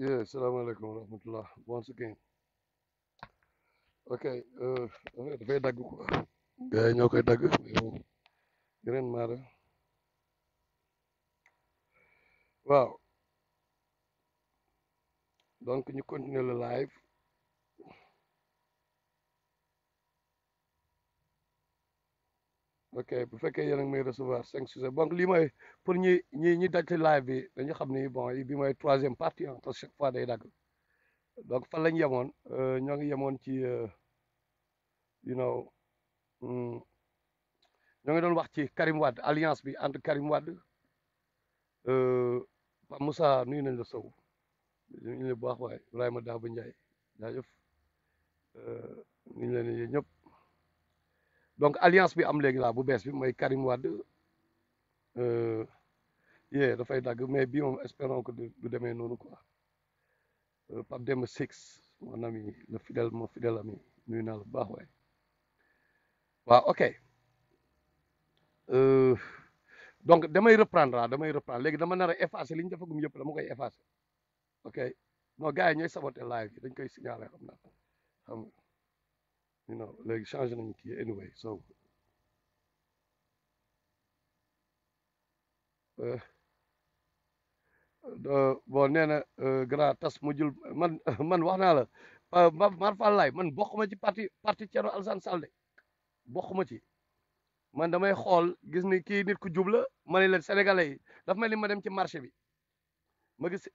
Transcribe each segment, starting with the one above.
Yeah, assalamualaikum warahmatullah. Once again. Ok, dafay dagg quoi. Gars yi ñoo koy dagg. Yeneen maara. Waaw, donc ñu continuer le live. Ok, bu fekkee yéen a ngi may recevoir 5 sujets. Donc lii mooy pour ñi daj ci live bi dañu xam ni bon bi mooy troisième partie parce que chaque fois day dagg. Donc fan lañ yemoon ñoo ngi yemoon ci you know mm, ñoo ngi doon wax ci Karim Wade alliance bi entre Karim Wade Pape Moussa nuyu nañ la Sow ñu ne bu baax waaye Ibrahima Daouba Ndiaye jaajëf ñu ngi leen di ñëpp donc alliance bi am léegi laa bu bees bi mooy Karim Wade yee dafay dagg mais bii moom espérons que du demee noonu quoi Pape Demba Six mon ami le fidèle mon fidèle ami nuyu naa la bu baax waaye waaw ok donc damay reprendre léegi dama nar a effacer li ñu defagum yëpp dama koy effacer ok non gars yi ñooy saboter live yi dañ koy signaler xam naa xam nga léegi changé nañu kii anyway so bon nee na grand tas mu jul man wax naa la Mar Fallaye man bokkuma ci parti Thierno Alassane Sall de bokkuma ci man damay xool gis ni kii nit ku jub la ma ne leen sénégalais yi dafa mel ni ma dem ci marché bi ma gis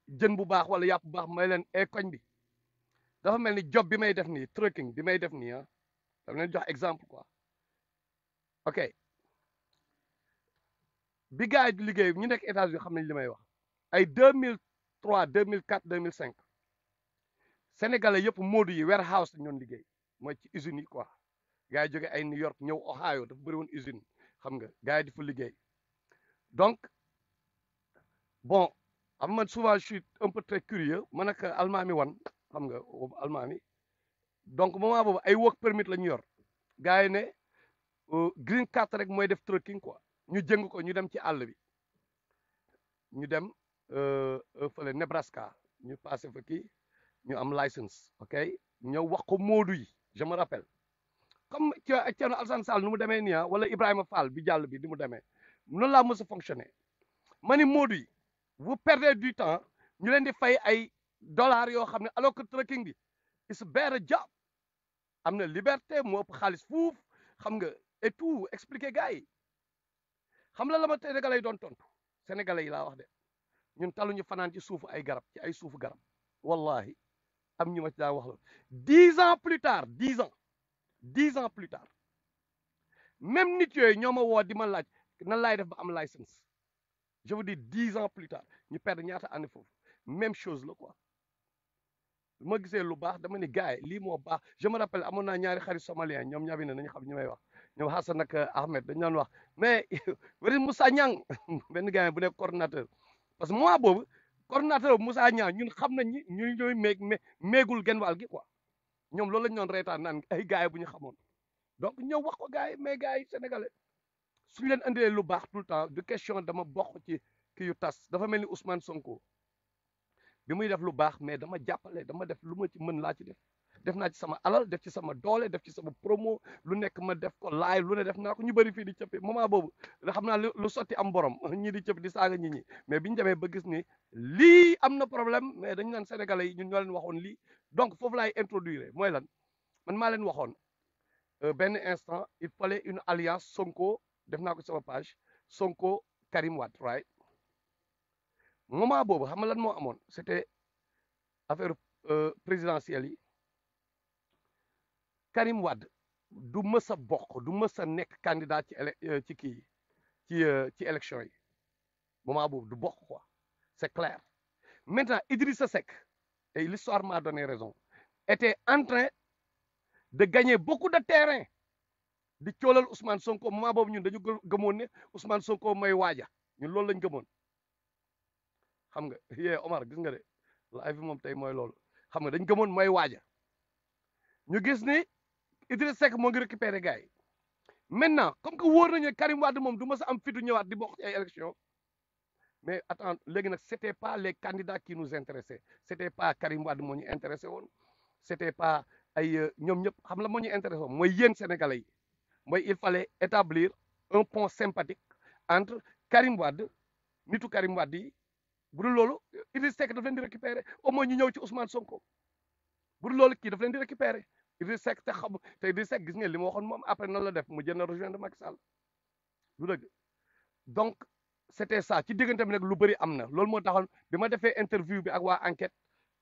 jën bu baax wala yàpp bu baax may leen koñ bi dafa mel ni job bi may def nii trucking bi may def nii ah dama leen jox exemple quoi ok bi gars yi di liggéey ñu nekk États-Unis xam nañ li may wax ay 2003 2004 2005 sénégalais yëpp moodu yi warehouse la ñoon liggéey mooy ci usines yi quoi gars yi jóge ay New York ñëw Ohio dafa bëri woon usine xam nga gars yi di fa liggéey donc bon am man souvent je suis un peu très curieux man ak almaami wan xam nga almaami donc moment boobu ay work permit la ñu yor gars yi ne green card rek mooy def trucking quoi ñu jëng ko ñu dem ci àll bi ñu dem fële Nebraska ñu passé fa kii ñu am license ok ñëw wax ko moodu yi je me rappelle comme Thierno Alassane Sall nu mu demee nii wala Ibrahima Fall bi jàll bi ni mu demee noonu laa mës a fonctionner ma ni moodu yi vous perdez du temps ñu leen di fay ay dollars yoo xam ne alors que trucking bi is better job am na liberté moo ëpp xaalis fuuf xam nga et tout expliquer gars yi xam la ma sénégalais yi doon tontu sénégalais yi laa wax de ñun taluñu fanaan ci suufu ay garab ci ay suufu garab wallahi am ñu ma ci daa wax la 10 ans plus tard 10 ans plus tard même nit yooyu ñoo ma woo di ma laaj nan laay def ba am licence je vous dis 10 ans plus tard ñu perdre ñaata année foofu même chose la quoi ma gisee lu baax dama ni gars yi lii moo baax je me rappelle amoon naa ñaari xarit somalien ñoom ñabi ne nañu xam ñu may wax ñoom Hassan ak Ahmed dañu doon wax mais wari Moussa Niang benn gars bu nekk coordinateur parce que moi boobu coordinateur Moussa Niang ñun xam nañ ni ñu ñooy méegul genn wàll gi quoi ñoom loolu lañ doon reetaan naan ay gars yi bu ñu xamoon donc ñëw wax ko gars yi mais gars yi sénégalais suñu leen andilee lu baax tout le temps du question dama bokk ci kii yu tas dafa mel ni Ousmane Sonko bi muy def lu baax mais dama jàppale dama def lu ma ci mën laa ci def naa ci sama alal def ci sama doole def ci sama promo lu nekk ma def ko live lu ne def naa ko ñu bëri fii di cëppi moment boobu da xam naa lu sotti am borom ñii di cëpp di saaga ñi mais biñu demee ba gis ni lii am na problème mais dañu naan sénégalais yi ñun ñoo leen waxoon lii donc foofu laay introduire mooy lan man maa leen waxoon benn instant il fallait une alliance Sonko def naa ko sama page Sonko Karim Wade right moment boobu xam nga lan moo amoon c'était affaire présidentielle yi Karim Wade du mës a bokk du mës a nekk candidat ci kii ci élection yi moment boobu du bokk quoi c'est clair maintenant Idrissa Seck et l'histoire m'a donné raison était en train de gagner beaucoup de terrain di coolal Ousmane Sonko moment boobu ñun dañu gëmoon ne Ousmane Sonko mooy waaja ñun loolu lañ gëmoon xam nga yee Omar gis nga de live bi moom tey mooy loolu xam nga dañ gëmoon mooy waaja ñu gis ni Idrissa Seck moo ngi récupéré gars yi maintenant comme que wóor nañu Karim Wade moom du mës a am fitu ñëwaat di bokk ci ay élection mais attends léegi nag c'était pas les candidats qui nous intéressaient c'était pas Karim Wade moo ñu intéressé woon c'était pas ay ñoom ñëpp xam la moo ñu intéressé woon mooy yéen sénégalais yi mooy il fallait établir un pont sympathique entre Karim Wade nitu Karim Wade yi bu dul loolu Idriss Seck daf leen di récupérer au moins ñu ñëw ci Ousmane Sonko bu dul loolu kii daf leen di récupérer Idriss Seck te Idriss Seck gis ngeen li ma waxoon moom après noonu la def mu jënd rejoindre Macky Sall du dëgg donc c'était ça ci diggante bi nag lu bëri am na loolu moo taxoon bi ma defee interview bi ak waa enquête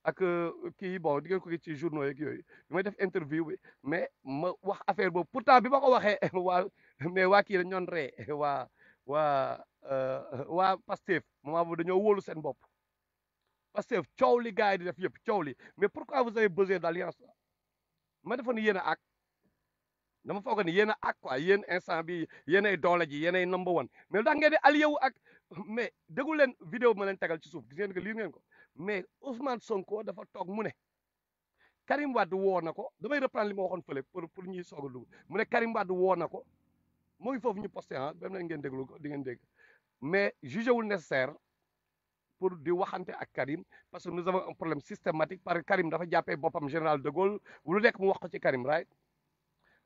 ak kii bon di ngeen ko gis ci journaux yeeg yooyu bi may def interview bi mais ma wax affaire boobu pourtant bi ma ko waxee waa mais waa kii dañ doon ree waa Pastef moment boobu dañoo wóolu seen bopp Pastef coow li gars yi di def yëpp coow li mais pourquoi vous avez besoin d'alliance là ma defoon ni yéen a ak dama foog ni yéen a ak quoi yéen instant bi yéen ay doole ji yéen ay number one mais da ngeen di allié wu ak mais déggu leen vidéo ma leen tegal ci suuf gis ngeen ko lii ngeen ko mais Ousmane Sonko dafa toog mu ne Karim Wade woo na ko damay reprendre li ma waxoon fële pour ñuy soog a dugg mu ne Karim Wade woo na ko moo ngi foofu ñu posté ah ba ngeen déglu ko di ngeen dégg mais jugé wul nécessaire pour di waxante ak Karim parce que nous avons un problème systématique parce que Karim dafa jàppee boppam général de Gaulle lu nekk mu wax ko ci Karim right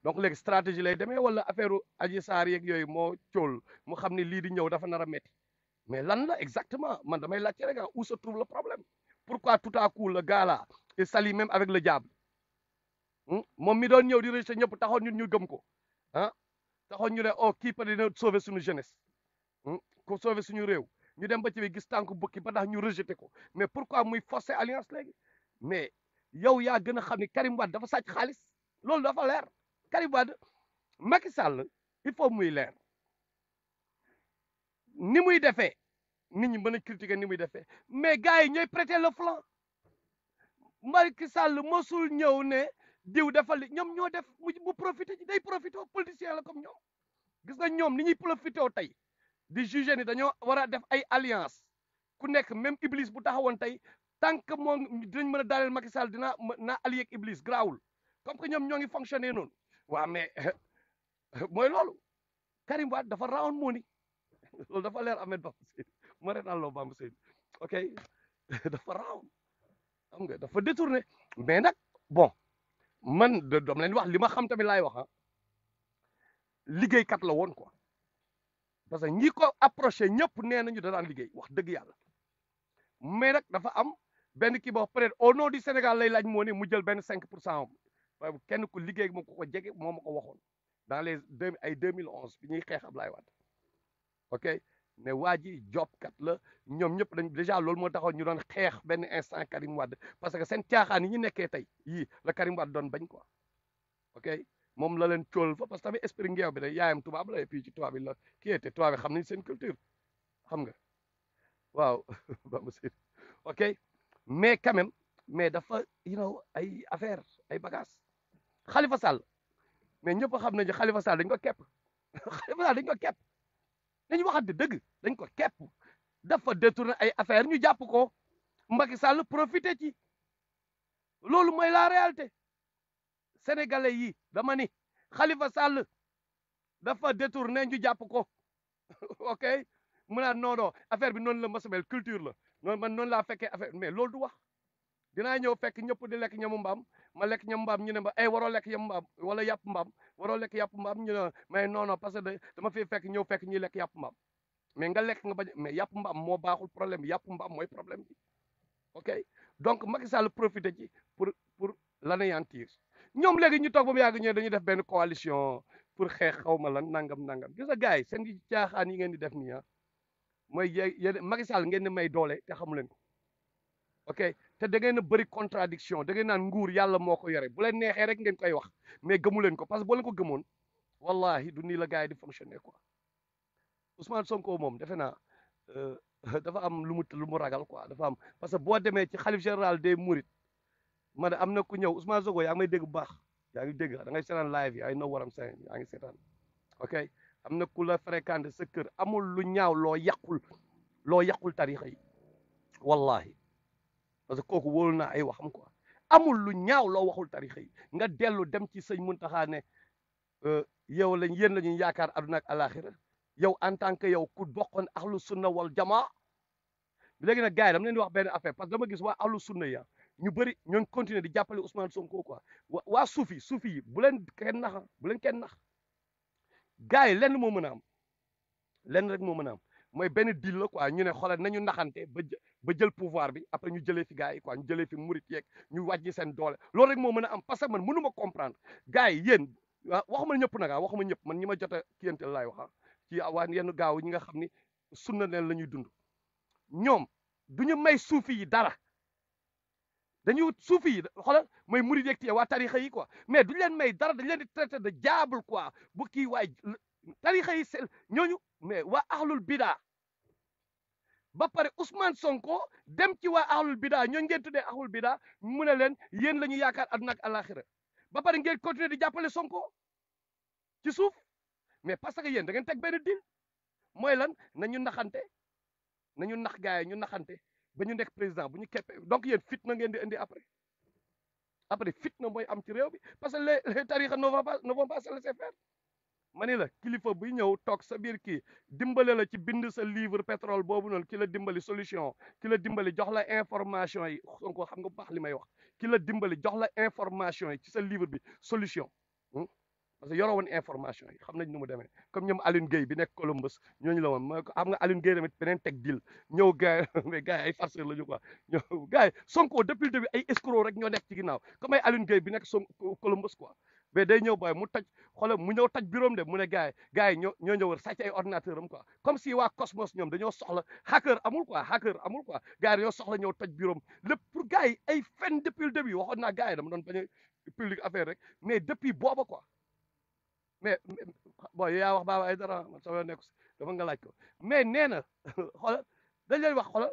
donc léegi stratégie lay demee wala affaire Adji Sarr yeeg yooyu moo cool mu xam ni lii di ñëw dafa nar a métti mais lan la exactement man damay laajte rek où se trouve le problème pourquoi tout à coup le gars là il s'allie même avec le diable moom mi doon ñëw di rejeté ñëpp taxoon ñun ñu gëm ko ah taxoon ñu ne oh kii peut dina sauver suñu jeunesse ko sauver suñu réew ñu dem ba ci bi gis tànk bukki ba tax ñu rejeté ko mais pourquoi muy forcer alliance léegi mais yow yaa gën a xam ni Karim Wade dafa sàcc xaalis loolu dafa leer Karim Wade Macky Sall il faut muy leer ni muy defee nit ñi mën a critiquer ni muy defee mais gars yi ñooy prêter le flanc Macky Sall mosul ñëw ne diw defal li ñoom ñoo def mu profité ci day profité politicien la comme ñoom gis nga ñoom ni ñuy profité tey di juger ni dañoo war a def ay alliance ku nekk même Iblis bu taxawoon tey tant que moom dinañ mën a daaneel Macky Sall dinaa allié ak Iblis grawul comme que ñoom ñoo ngi fonctionner noonu waaw mais mooy loolu Karim Wade dafa rawoon moo ni loolu dafa leer Ahmed Bamba Seydou ma retaan loo Bamba Seydou ok dafa rawoon xam nga dafa détourné mais nag bon man doom leen wax li ma xam tamit laay wax ah liggéeykat la woon quoi parce que ñi ko approché ñëpp nee nañu da daan liggéey wax dëgg yàlla mais nag dafa am benn kii boo peut-être au nom du Sénégal lay laaj moo ne mu jël benn 5% am kenn ku liggéey moom ko jege moo ma ko waxoon dans les ay 2011 bi ñuy xeex Ablaye Wade ok mais waa ji jobkat la ñoom ñëpp dañ déjà loolu moo taxoon ñu doon xeex benn instant Karim Wade parce que seen caaxaan yi ñu nekkee tey yii la Karim Wade doon bañ quoi ok moom la leen cool fa parce que tamit esprit ngeew bi da yaayam tubaab la et puis ci tubaab bi la kii était tubaab bi xam nañ seen culture xam nga waaw ok mais quand même mais dafa ay affaire ay bagages Khalifa Sall mais ñëpp xam nañu Khalifa Sall dañ ko kepp Khalifa Sall dañ ko kepp dañu waxante dëgg dañ ko kepp dafa détourné ay affaire ñu jàpp ko Macky Sall profité ci loolu mooy la réalité sénégalais yi dama ni Khalifa Sall dafa détourné ñu jàpp ko ok mu naan non affaire bi noonu la ma mel culture la noonu man noonu laa fekkee affaire mais loolu du wax dinaa ñëw fekk ñëpp di lekk ñamu mbaam ma lekk ñamu mbaam ñu ne ma waroo lekk ñamu mbaam wala yàpp mbaam waroo lekk yàpp mbaam ñu ne mais non parce que dama fi fekk ñëw fekk ñuy lekk yàpp mbaam mais nga lekk nga bañ mais yàpp mbaam moo baaxul problème bi yàpp mbaam mooy problème bi ok donc Macky Sall profité ci pour l'anéantir ñoom léegi ñu toog ba mu yàgg ñëw dañuy def benn coalition pour xeex xaw ma lan nangam gis nga gars yi seen caaxaan yi ngeen di def nii ah mooy yéen Macky Sall ngeen di may doole te xamu leen ko ok te da ngeen a bëri contradiction da ngeen naan nguur yàlla moo ko yore bu leen neexee rek ngeen koy wax mais gëmu leen ko parce que boo leen ko gëmoon wallahi du nii la gars yi di fonctionner quoi Ousmane Sonko moom defe naa dafa am lu mu ragal quoi dafa am parce que boo demee ci xalif général des Mourides ma ne am na ku ñëw Ousmane Sonko yaa ngi may dégg bu baax yaa ngi dégg da ngay seetaan live yi I know what I'm saying yaa ngi seetaan ok am na ku la fréquenté sa kër amul lu ñaaw loo yàqul tarixa yi wallahi parce que kooku wóolu naa ay waxam quoi amul lu ñaaw loo waxul tarixa yi nga dellu dem ci sëñ Muntaxa ne yow yéen la ñuy yaakaar aduna ak alaxira yow en tant que yow ku bokkoon ahlu sunna wal jamaa léegi nag gars yi dama leen di wax benn affaire parce que dama gis waa ahlu sunna ya ñu bëri ñoo ngi continuer di jàppale Ousmane Sonko quoi waa suufi yi bu leen kenn nax bu leen kenn nax gars yi lenn moo mën a am lenn rek moo mën a am mooy benn deal la quoi ñu ne xoolal nañu naxante ba jël pouvoir bi après ñu jëlee fi gars yi quoi ñu jëlee fi murit yeeg ñu wàññi seen doole loolu rek moo mën a am parce que man mënu ma comprendre gars yi yéen waxuma ñëpp nag waxuma ñëpp man ñi ma jot a kiyanteel laay wax ci waa yenn gaaw ñi nga xam ni sunna leen la ñuy dund ñoom du ñu may suufi yi dara dañuy suufi yi xoolal mooy murid yeeg waa tarixa yi quoi mais duñu leen may dara dañ leen di traité de diable quoi bu kii waay tarixa yi seen ñooñu mais waa ahlul bida ba pare Ousmane Sonko dem ci waa ahlul bida ñooñu ngeen tuddee ahlul bida mu ne leen yéen la ñu yaakaar àdduna ak alaxira ba pare ngeen continuer di jàppale Sonko ci suuf mais parce que yéen da ngeen teg benn deal mooy lan nañu naxante nañu nax gars yi ñu naxante ba ñu nekk président bu ñu keppee donc yéen fit na ngeen di indi après fit na mooy am ci réew bi parce que les tarixa ne vont pas se laisser faire ma ni la kilifa buy ñëw toog sa biir kii dimbale la ci bind sa livre pétrole boobu noonu ki la dimbali solution ki la dimbali jox la information yi Sonko xam nga bu baax li may wax ki la dimbali jox la information yi ci sa livre bi solution parce que yoroo woon information yi xam nañ nu mu demee comme ñoom Alioune Gueye bi nekk Columbus ñooñu la woon mooy xam nga Alioune Gueye tamit beneen teg deal ñëw gars yi mais gars yi ay farceurs la ñu quoi ñëw gars yi Sonko depuis le début ay escroc rek ñoo nekk ci ginnaaw comme ay Alioune Gueye bi nekk Columbus quoi mais day ñëw booy mu taj xoolal mu ñëw taj bureau de mu ne gars yi ñoo ñëw sàcc ay ordinateur am quoi comme si waa Cosmos ñoom dañoo soxla hacker amul quoi gars yi dañoo soxla ñëw taj bureau lépp pour gars yi ay fen depuis le début waxoon naa gars yi dama doon bañ a public affaire rek mais depuis booba quoi mais bon yaa wax Baba ay dara man sama nekk dafa nga laaj ko mais nee na xoolal dañ leen wax xoolal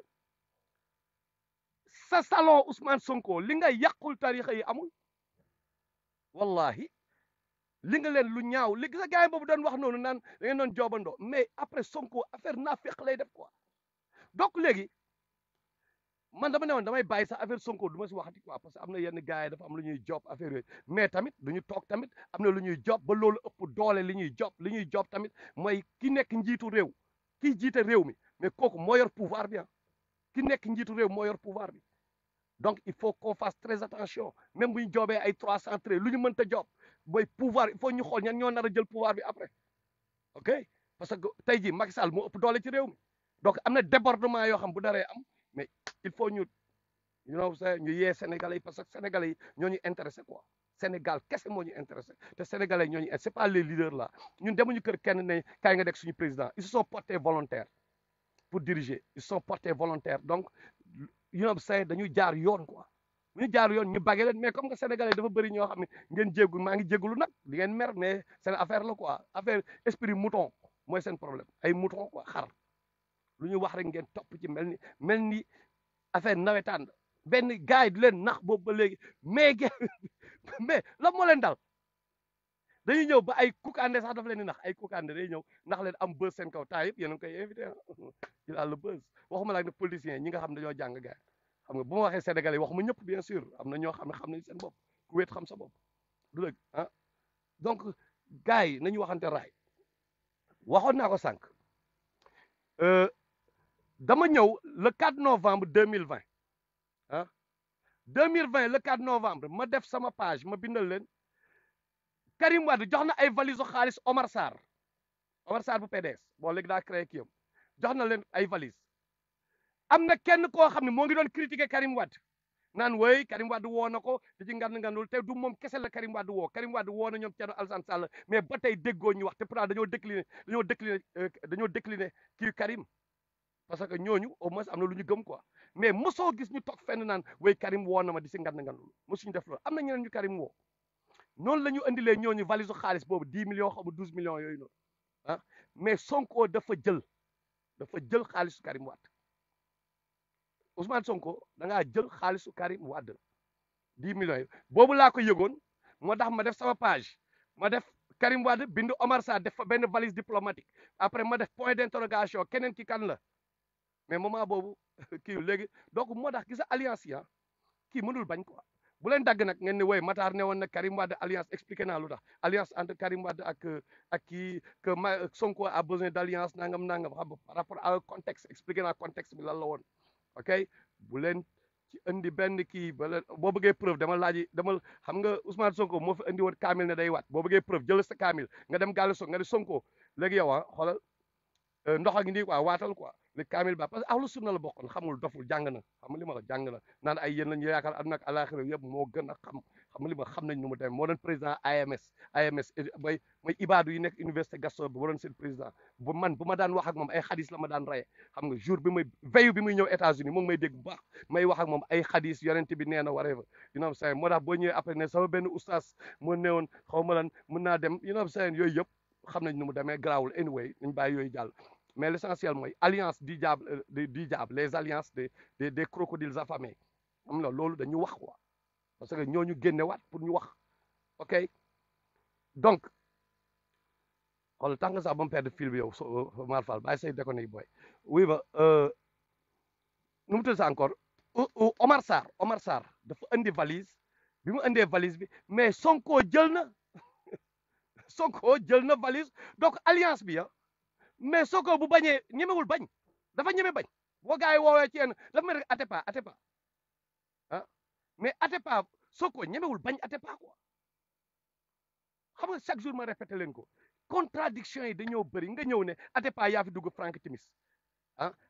sa salon Ousmane Sonko li nga yàqul tarixa yi amul wallahi li nga leen lu ñaaw li sa gars yi boobu doon wax noonu naan da ngeen doon joobandoo mais après Sonko affaire naafeq lay def quoi donc léegi man dama ne woon damay bàyyi sax affaire Sonko du ma si waxati quoi parce que am na yenn gars yi dafa am lu ñuy job affaire yooyu mais tamit duñu toog tamit am na lu ñuy job ba loolu ëpp doole li ñuy job tamit mooy ki nekk njiitu réew ki jiite réew mi mais kooku moo yor pouvoir bi ki nekk njiitu réew moo yor pouvoir bi donc il faut qu'on fasse très attention même bu ñu joobee ay 313 lu ñu mënta job mooy pouvoir il faut ñu xool ñan ñoo nar a jël pouvoir bi après ok parce que tey jii Macky Sall moo ëpp doole ci réew mi donc am na débordement yoo xam bu daree am mais il faut ñu ñu yee Sénégalais yi parce que Sénégalais yi ñoo ñu intéressé quoi Sénégal kese moo ñu intéressé te Sénégalais ñoo ñu c'est pas les leaders là ñun demuñu kër kenn ne kaay nga nekk suñu président ils se sont portés volontaires pour diriger ils se sont portés volontaires donc dañuy jaar yoon quoi bu ñu jaar yoon ñu bagee leen mais comme que Sénégalais dafa bëri ñoo xam ne ngeen jéggu maa ngi jéggulu nag di ngeen mer mais seen affaire la quoi affaire esprit mouton mooy seen problème ay mouton quoi xar lu ñu wax rek ngeen topp ci mel ni affaire nawetaan benn gars yi di leen nax boobu ba léegi mais la moo leen dal dañuy ñëw ba ay Koukandé sax dafa leen di nax ay Koukandé day ñëw nax leen am buzz seen kaw temps yëpp yéen a ngi koy invité il a le buzz waxuma laak ne politiciens ñi nga xam ne dañoo jàng gars xam nga bu ma waxee Sénégalais waxuma ñëpp bien sûr am na ñoo xam ne xam nañ seen bopp ku wéet xam sa bopp du dëgg donc gars yi nañu waxante raay waxoon naa ko sànq dama ñëw le 4 novembre 2020 2020 le 4 novembre ma def sama page ma bindal leen Karim Wade jox na ay valise xaalis Omar Sarr bu PDS bon léegi daa créé kii am jox na leen ay valise am na kenn koo xam ne moo ngi doon critiquer Karim Wade naan woy Karim Wade woo na ko di ci ngandul te du moom kese la Karim Wade woo na ñoom Thierno Alassane Sall mais ba tey déggoo ñu wax te pourtant dañoo décliner kii Karim parce que ñooñu au moins am na lu ñu gëm quoi mais mosoo gis ñu toog fenn naan woy Karim woo na ma di si ngandul mosuñu def loolu am na ñeneen ñu Karim woo noonu la ñu indilee ñooñu valise xaalis boobu 10 millions xaw ma 12 millions yooyu noonu mais Sonko dafa jël xaalisu Karim Wade Ousmane Sonko da ngaa jël xaalisu Karim Wade 10 millions yi boobu laa ko yëgoon moo tax ma def sama page ma def Karim Wade bindu Omar Sarr def fa benn valise diplomatique après ma def point d'interrogation keneen ki kan la mais moment boobu kii léegi donc moo tax gisa alliance yi kii mënul bañ quoi bu leen dagg nag ngeen ne woy Matar ne woon na Karim Wade alliance expliqué naa lu tax alliance entre Karim Wade ak kii que Sonko a besoin d'alliance nangam xam par rapport à contexte expliqué naa contexte bi lan la woon ok bu leen ci indi benn kii ba leen boo bëggee preuve dama laaji dama xam nga Ousmane Sonko moo fi indi woon kaamil ne day waat boo bëggee preuve jël sa kaamil nga dem gàllu so nga ne Sonko léegi yow xoolal ndox a ngi nii quoi waatal quoi li kaamil ba parce que ahlu sunna la bokkoon xamul doful jàng na xam li ma la jàng na naan ay yéen lañu yaakaar àdduna ak àllaaxira yëpp moo gën a xam li ma xam nañ nu mu demee moo doon président AMS mooy ibaadu yi nekk université Gaston bi moo doon seen président bu ma daan wax ak moom ay xadis la ma daan reye xam nga jour bi muy veille bi muy ñëw États-Unis moom may dégg bu baax may wax ak moom ay xadis yonent bi nee na whatever you know what I'm saying moo tax boo ñëwee après ne sama benn oustaz moo newoon xaw ma lan mën naa dem you know what I'm saying yooyu yëpp xam nañ nu mu demee garaawul anyway nañ bàyyi yooyu jàll mais l'essentiel mooy alliance du diable les alliances des crocodiles affamés xam nga loolu dañu wax quoi parce que ñooñu génnewaat pour ñu wax ok donc xool tax nga sax ba mu perdre fil bi yow Mar Fall bàyyi say déconné yi booy oui ba nu mu tudd sa encore Omar Sarr dafa indi valise bi mu indee valise bi mais Sonko jël na valise donc alliance bi mais Sonko bu bañee ñemewul bañ dafa ñeme bañ boo gars yi woowee ci yenn dafa mel ne Atepa mais Atepa Sonko ñemewul bañ Atepa quoi xam nga chaque jour ma répété leen ko contradiction yi dañoo bëri nga ñëw ne Atepa yaa fi dugg Frank Timis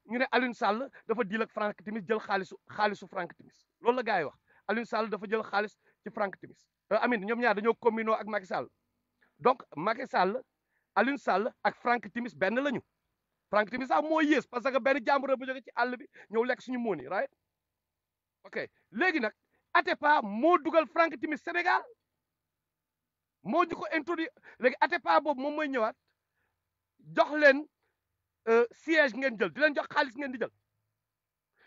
ñu ne Alioune Sall dafa deal ak Frank Timis jël xaalisu Frank Timis loolu la gars yi wax Alioune Sall dafa jël xaalis ci Frank Timis amin ñoom ñaar dañoo combinoo ak Macky Sall donc Macky Sall Alioune Sall ak Frank Timis benn lañu Frank Timis sax moo yées parce que benn jàmbur bu jóge ci àll bi ñëw lekk suñu mooni right ok léegi nag Atepa moo dugal Frank Timis Sénégal moo ñu ko introduire léegi Atepa boobu moom mooy ñëwaat jox leen siège ngeen jël di leen jox xaalis ngeen di jël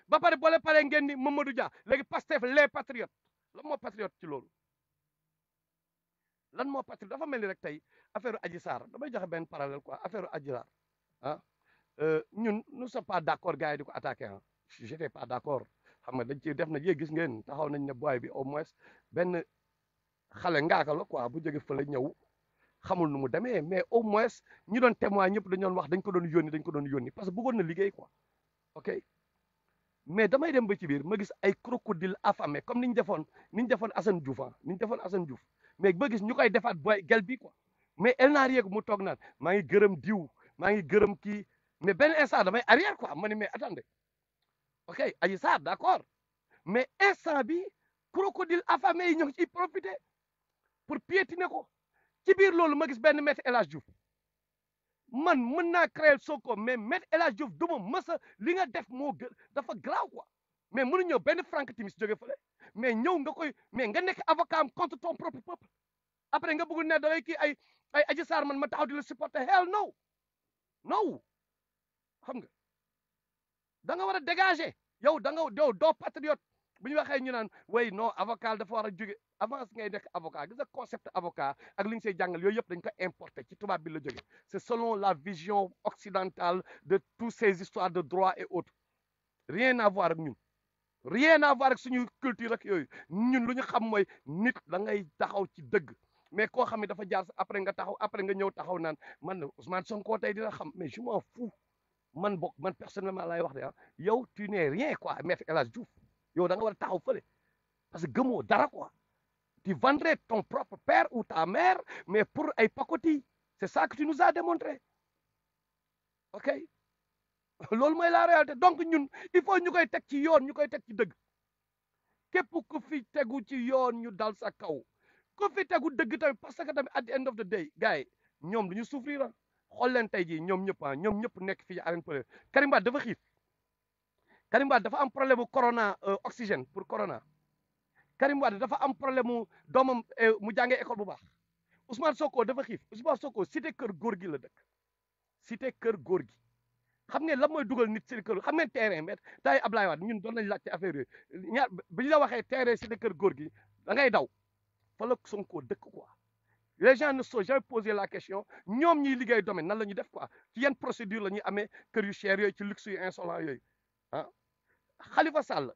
ba pare boole pare ngeen ni Mamadou Dia léegi Pastef les patriotes lan moo patriote ci loolu lan moo patriote dafa mel ni rek tey affaire Adji Sarr damay joxe benn parallèle quoi affaire Adji Sarr ñun nous sommes pas d'accord gars yi di ko attaqué j'étais pas d'accord xam nga dañ ci def na yéeg gis ngeen taxaw nañ ne boy bi au moins benn xale ngaaka la quoi bu jóge fële ñëw xamul nu mu demee mais au moins ñi doon témoin ñëpp dañu doon wax dañ ko doon yónni parce que bëggoon na liggéey quoi ok mais damay dem ba ci biir ma gis ay crocodile affamé comme ni ñu defoon Assane Diouf mais ba gis ñu koy defaat boy gel bi quoi mais el naa yeegu mu toog naan maa ngi gërëm diw maa ngi gërëm kii mais benn instant damay arrière quoi ma ne mais attendez ok Adji Sarr d'accord mais instant bi crocodile affamé yi ñoo ngi ciy profité pour piétiner ko ci biir loolu ma gis benn maître El Hadj Diouf man mën naa créer Sonko mais maître El Hadj Diouf du ma mësa li nga def moo gën dafa graaw quoi mais mënu ñëw benn Frank Timis jóge fële mais ñëw nga nekk avocat am contre ton propre peuple après nga bëgg ne da ngay kii ay Adji Sarr man ma taxaw di la supporter hell no xam nga da nga war a dégager yow doo patriote bu ñu waxee ñu naan way non avocat dafa war a jóge avance ngay nekk avocat gis nga concept avocat ak li ñu say jàngal yooyu yëpp dañ ko importer ci tubaab bi la jóge c'est selon la vision occidentale de toutes ces histoires de droit et autres rien à voir ak ñun rien à voir ak suñu culture ak yooyu ñun lu ñu xam mooy nit da ngay taxaw ci dëgg mais koo xam ne dafa jaar après nga ñëw taxaw naan man Ousmane Sonko tey dina xam mais je m'en fous man personnellement lay wax de yow tu n'es rien quoi maître El Hadj Diouf yow da nga war a taxaw fële parce que gëmoo dara quoi tu vendrais ton propre père ou ta mère mais pour ay pacotille c'est ça que tu nous as démontré ok loolu mooy la réalité donc ñun il faut ñu koy teg ci yoon ñu koy teg ci dëgg képp ku fi tegu ci yoon ñu dal sa kaw ku fi tegu dëgg tamit parce que tamit at the end of the day gars yi ñoom du ñu souffrir xool leen tey jii ñoom ñëpp nekk fii arène pole Karim Wade dafa xiif Karim Wade dafa am problème mu corona oxygène pour corona Karim Wade dafa am problème mu doomam mu jàngee école bu baax Ousmane Sonko dafa xiif Ousmane Sonko cité kër góor gi la dëkk cité kër góor gi xam ngeen lan mooy dugal nit cité kër xam ngeen terrain mais tay Ablaye Wade ñun doon nañ laajte affaire yooyu ñaar bi ñu la waxee terrain cité kër góor gi da ngay daw fa la Sonko dëkk quoi les gens ne sont jamais posé la question ñoom ñiy liggéey domaine nan la ñuy def quoi ci yan procédure la ñuy amee kër yu cher yooyu ci luxe yu insolent yooyu Khalifa Sall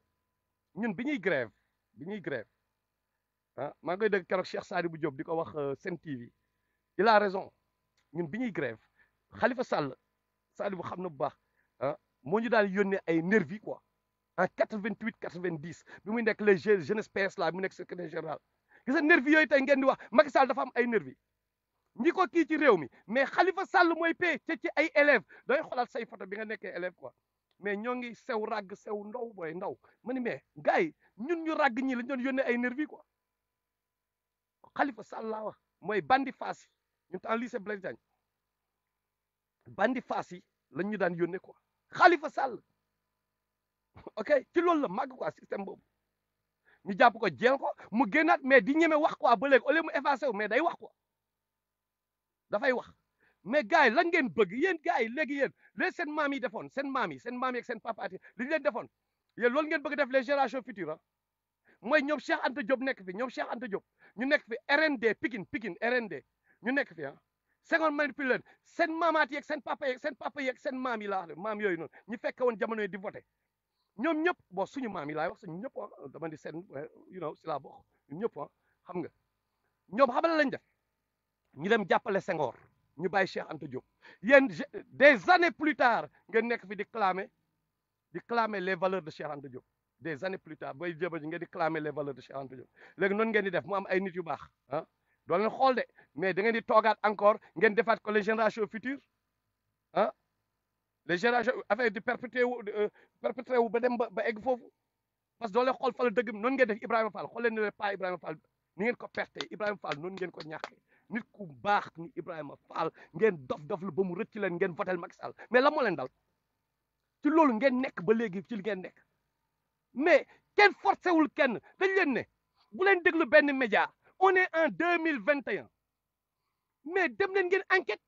ñun bi ñuy grève maa ngi koy dégg keroog Cheikh Sadibou Diop di ko wax Sen TV il a raison ñun bi ñuy grève Khalifa Sall Sadibou xam na bu baax moo ñu daal yónnee ay nervi quoi en 88 90 bi muy nekk les jeunesse PS là mu nekk secrétaire général gis nga nervi yooyu tey ngeen di wax Macky Sall dafa am ay nervi ñi ko kii ci réew mi mais Khalifa Sall mooy pay ci ay élèves day xoolal say photo bi nga nekkee élève quoi mais ñoo ngi sew ràgg sew ndaw booy ndaw ma ni mais gars yi ñun ñu ràgg ñi lañ doon yónnee ay nervi quoi Khalifa Sall laa wax mooy bandi faas yi ñun temps lycée Blaise Diagne bandi faas yi lañ ñu daan yónnee quoi Khalifa Sall ok ci loolu la màgg quoi système boobu ñu jàpp ko jeel ko mu génnaat mais di ñeme wax quoi ba léegi au lieu mu effacé wu mais day wax quoi dafay wax mais gars yi lan ngeen bëgg yéen gars yi léegi yéen les seen maam yi defoon seen maam yi ak seen papa li ñu leen defoon yéen loolu ngeen bëgg def les générations futures mooy ñoom Cheikh Anta Diop nekk fi ñoom Cheikh Anta Diop ñu nekk fi RND Pikine RND ñu nekk fi Senghor manipulé leen seen maamaat yeeg seen papa yeeg seen maam yi laa wax maam yooyu noonu ñu fekke woon jamono yi di voté ñoom ñëpp bon suñu maam yi laay wax suñu ñëpp dama di seen si laa bokk ñun ñëpp xam nga ñoom xamal lañ def ñu dem jàppale Senghor ñu bàyyi Cheikh Anta Diop yéen des années plus tard ngeen nekk fi di clamer les valeurs de Cheikh Anta Diop des années plus tard booy jéem a ngeen di clamer les valeurs de Cheikh Anta Diop léegi noonu ngeen di def mu am ay nit yu baax doo leen xool de mais da ngeen di toogaat encore ngeen defaat ko les générations futures les générations affaire di perpétuer wu ba dem ba egg foofu parce que doo leen xool fa la dëgg noonu ngeen def Ibrahima Fall xool leen ne pas Ibrahima Fall ni ngeen ko perte Ibrahima Fall noonu ngeen ko ñàkkee nit ku baax ni Ibrahima Fall ngeen dof lu ba mu rëcc leen ngeen votel Macky Sall mais la moo leen dal ci loolu ngeen nekk ba léegi ci li ngeen nekk mais kenn forcé wul kenn dañ leen ne bu leen déglu benn média on est en 2021 mais dem leen ngeen enquête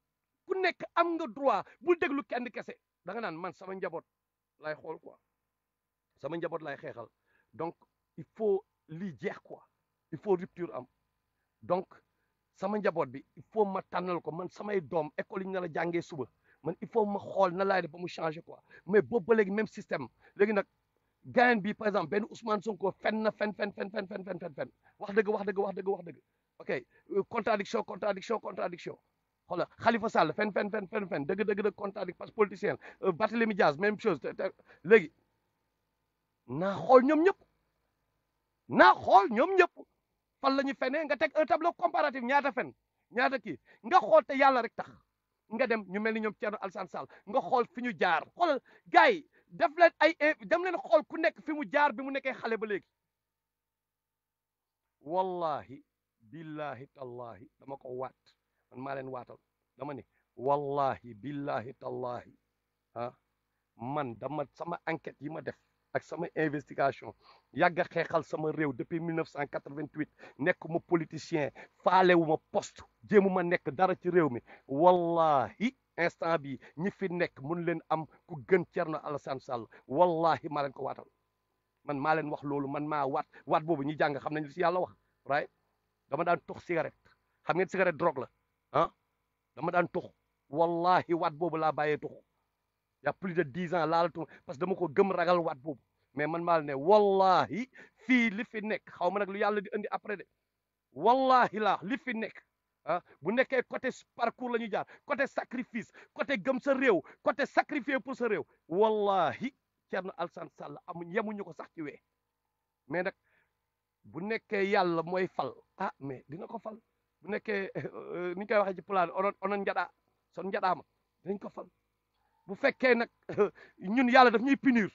ku nekk am nga droit bul déglu kenn kese da nga naan man sama njaboot lay xool quoi sama njaboot lay xeexal donc il faut lii jeex quoi il faut rupture am donc sama njaboot bi il faut ma tànnal ko man samay doom école yi ñu la jàngee suba man il faut ma xool na laay def ba mu changer quoi mais boobu ba léegi même système léegi nag gain bi par exemple benn Ousmane Sonko fen na fen wax dëgg ok contradiction xoolal Khalifa Sall fen dëgg contradiction parce que politicien Barthélémy Diaz même chose léegi naa xool ñoom ñëpp fan la ñu fenee nga teg un tableau comparatif ñaata fen ñaata kii nga xool te yàlla rek tax nga dem ñu mel ni ñoom Thierno Alassane Sall nga xool fi ñu jaar xoolal gars yi def leen dem leen xool ku nekk fi mu jaar bi mu nekkee xale ba léegi wallahi billahi tallahi dama ko waat man maa leen waatal dama ne wallahi billahi tallahi man dama sama enquête yi ma def ak sama investigation yàgg a xeexal sama réew depuis 1988 nekk ma politicien faalewu ma poste jéemu ma nekk dara ci réew mi wallahi instant bi ñi fi nekk mun leen am ku gën Thierno Alassane Sall wallahi maa leen ko waatal man maa leen wax loolu man maa waat boobu ñi jàng xam nañ li si yàlla wax right dama daan tux cigarette xam ngeen cigarette drogue la dama daan tux wallahi waat boobu laa bàyyee tux y a plus de 10 ans laalatuma parce que dama ko gëm ragal waat boobu mais man maa ne wallahi fii li fi nekk xaw ma nag lu yàlla di indi après de wallahi la li fi nekk bu nekkee côté parcours la ñu jaar côté sacrifice côté gëm sa réew côté sacrifier pour sa réew wallahi Thierno Alassane Sall yemuñu ko sax ci wee mais nag bu nekkee yàlla mooy fal mais dina ko fal bu nekkee ni ñu koy waxee ci pulaar onon njaɗaa son njaɗaama dinañ ko fal bu fekkee nag ñun yàlla daf ñuy punir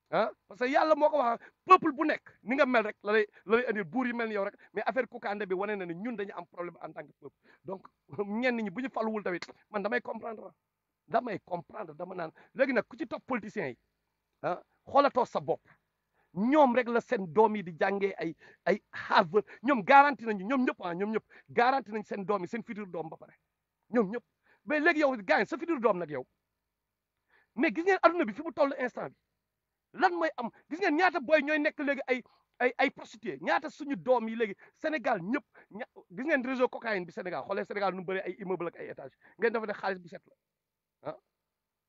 parce que yàlla moo ko wax peuple bu nekk ni nga mel rek la lay indil buur yi mel ni yow rek mais affaire Koukandé bi wane na ne ñun dañu am problème en tant que peuple donc ñenn ñi bu ñu faluwul tamit man damay comprendre dama naan léegi nag ku ci topp politiciens yi xoolatoo sa bopp ñoom rek la seen doom yi di jàngee ay Harvard ñoom garanti nañu ñoom ñëpp garanti nañ seen doom yi seen futur doom ba pare ñoom ñëpp mais léegi yow gars sa futur doom nag yow mais gis ngeen adduna bi fi mu toll instant bi lan mooy am gis ngeen ñaata boy ñooy nekk léegi ay prostituées ñaata suñu doom yi léegi Sénégal ñëpp gis ngeen réseau cocaïne bi Sénégal xoolee Sénégal nu mu bëri ay immeuble ak ay étage ngeen dafa ne xaalis bu set la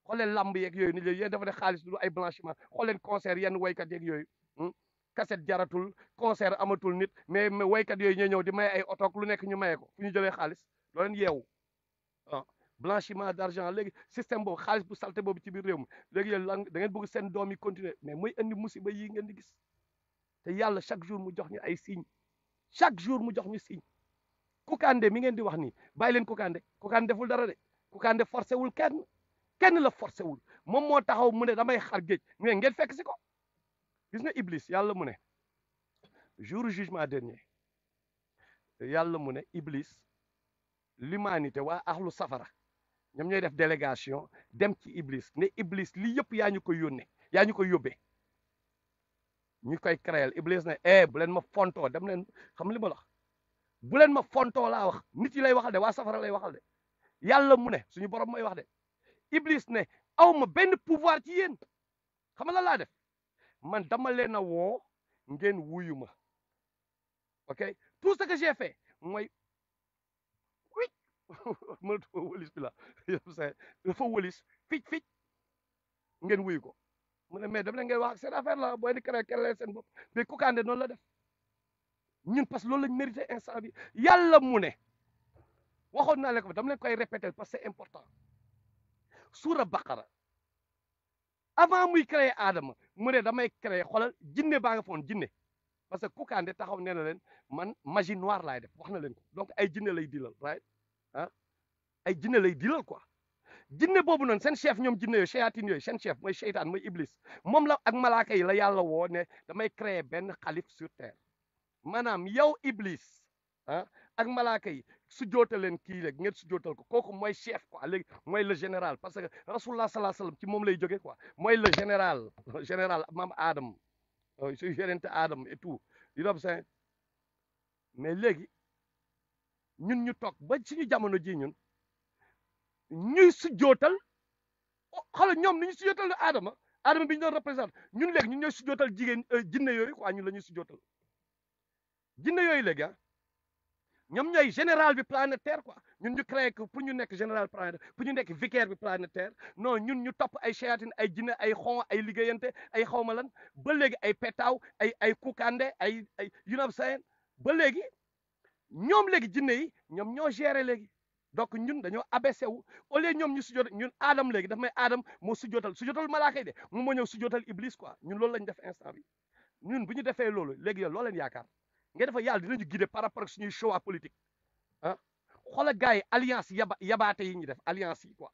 xoolee lamb yeeg yooyu ni yéen dafa ne xaalis du ay blanchiment xooleen concert yenn waykat yeeg yooyu cassette jaratul concert amatul nit mais waykat yooyu ñooy ñëw di maye ay otoog lu nekk ñu maye ko fu ñu jëlee xaalis doo leen yeewu blanchiment d'argent léegi système boobu xaalis bu salté boobu ci biir réew mi léegi yéen lan da ngeen bëgg seen doom yi continuer mais mooy indi musiba yi ngeen di gis te yàlla chaque jour mu jox ñu ay signe chaque jour mu jox ñu signe Kounkandé mi ngeen di wax nii bàyyi leen Kounkandé deful dara de Kounkandé forcé wul kenn la forcé wul moom moo taxaw mu ne damay xar géej mais ngeen fekk si ko gis nga Iblis yàlla mu ne jour jugement dernier yàlla mu ne Iblis l'humanité waa axlu safara ñoom ñooy def délégation dem ci Iblis ne Iblis li yëpp yaa ñu koy yónnee yaa ñu koy yóbbee ñu koy créer Iblis ne bu leen ma fontoo dem leen xam li ma la wax bu leen ma fontoo laa wax nit yi lay waxal de waa safara lay waxal de yàlla mu ne suñu borom mooy wax de Iblis ne aw ma benn pouvoir ci yéen xam nga la laa def man dama leen a woo ngeen wuyu ma ok tout ce que j'ai fait mooy wic mënatuma wëlis bi la dafa wëlis fic ngeen wuyu ko mu ne mais dama leen ngay wax ak seen affaire la booy di créer leen seen bopp mais Kounkandé noonu la def ñun parce que loolu lañ mérité instant bi yàlla mu ne waxoon naa leen ko dama leen koy répéter parce que c'est important suura Baqara avant muy créer Adama mu ne damay créer xoolal jinne baa nga foon jinne parce que Kounkandé taxaw nee na leen man magie noire laay def wax na leen ko donc ay jinne lay dilal right ah ay jinne lay dilal quoi jinne boobu noonu seen chef ñoom jinne yooyu shayatin yooyu seen chef mooy seytaan mooy Iblis moom la ak malaaka yi la yàlla woo ne damay créer benn xalif sur terre maanaam yow Iblis ak malaaka yi su jootal leen kii rek ngeen su jootal ko kooku mooy chef quoi léegi mooy le général parce que rasulullah sallallahu alayhi wasallam ci moom lay jóge quoi mooy le général maam Adam su yonente Adam et tout you know what I'm saying mais léegi ñun ñu toog ba suñu jamono ji ñuy su jootal xoolal ñoom ni ñu su jootal Adama bi ñu doon représenté ñun léegi ñun ñooy su jootal jigéen jinne yooyu quoi ñun la ñuy su jootal jinne yooyu léegi ñoom ñooy général bi planétaire quoi ñun ñu créé que pour ñu nekk général planétaire pour ñu nekk vicaire bi planétaire non ñun ñu topp ay shayatin ay jinne ay xon ay liggéeyante ay xawma lan ba léegi ay petaaw ay Kounkandé ay you know what I'm saying ba léegi ñoom léegi jinne yi ñoom ñoo géré léegi donc ñun dañoo abaissé wu au lieu ñoom ñu sujootal ñun Adam léegi daf may Adam moo sujootal malaaka yi de moom moo ñëw sujootal Iblis quoi ñun loolu lañ def instant bi ñun bu ñu defee loolu léegi yow loo leen yaakaar nga defa yàlla dinañu guider par rapport ak suñuy choix politique xoola gars yi alliance yabaate yi ñu def alliance yi quoi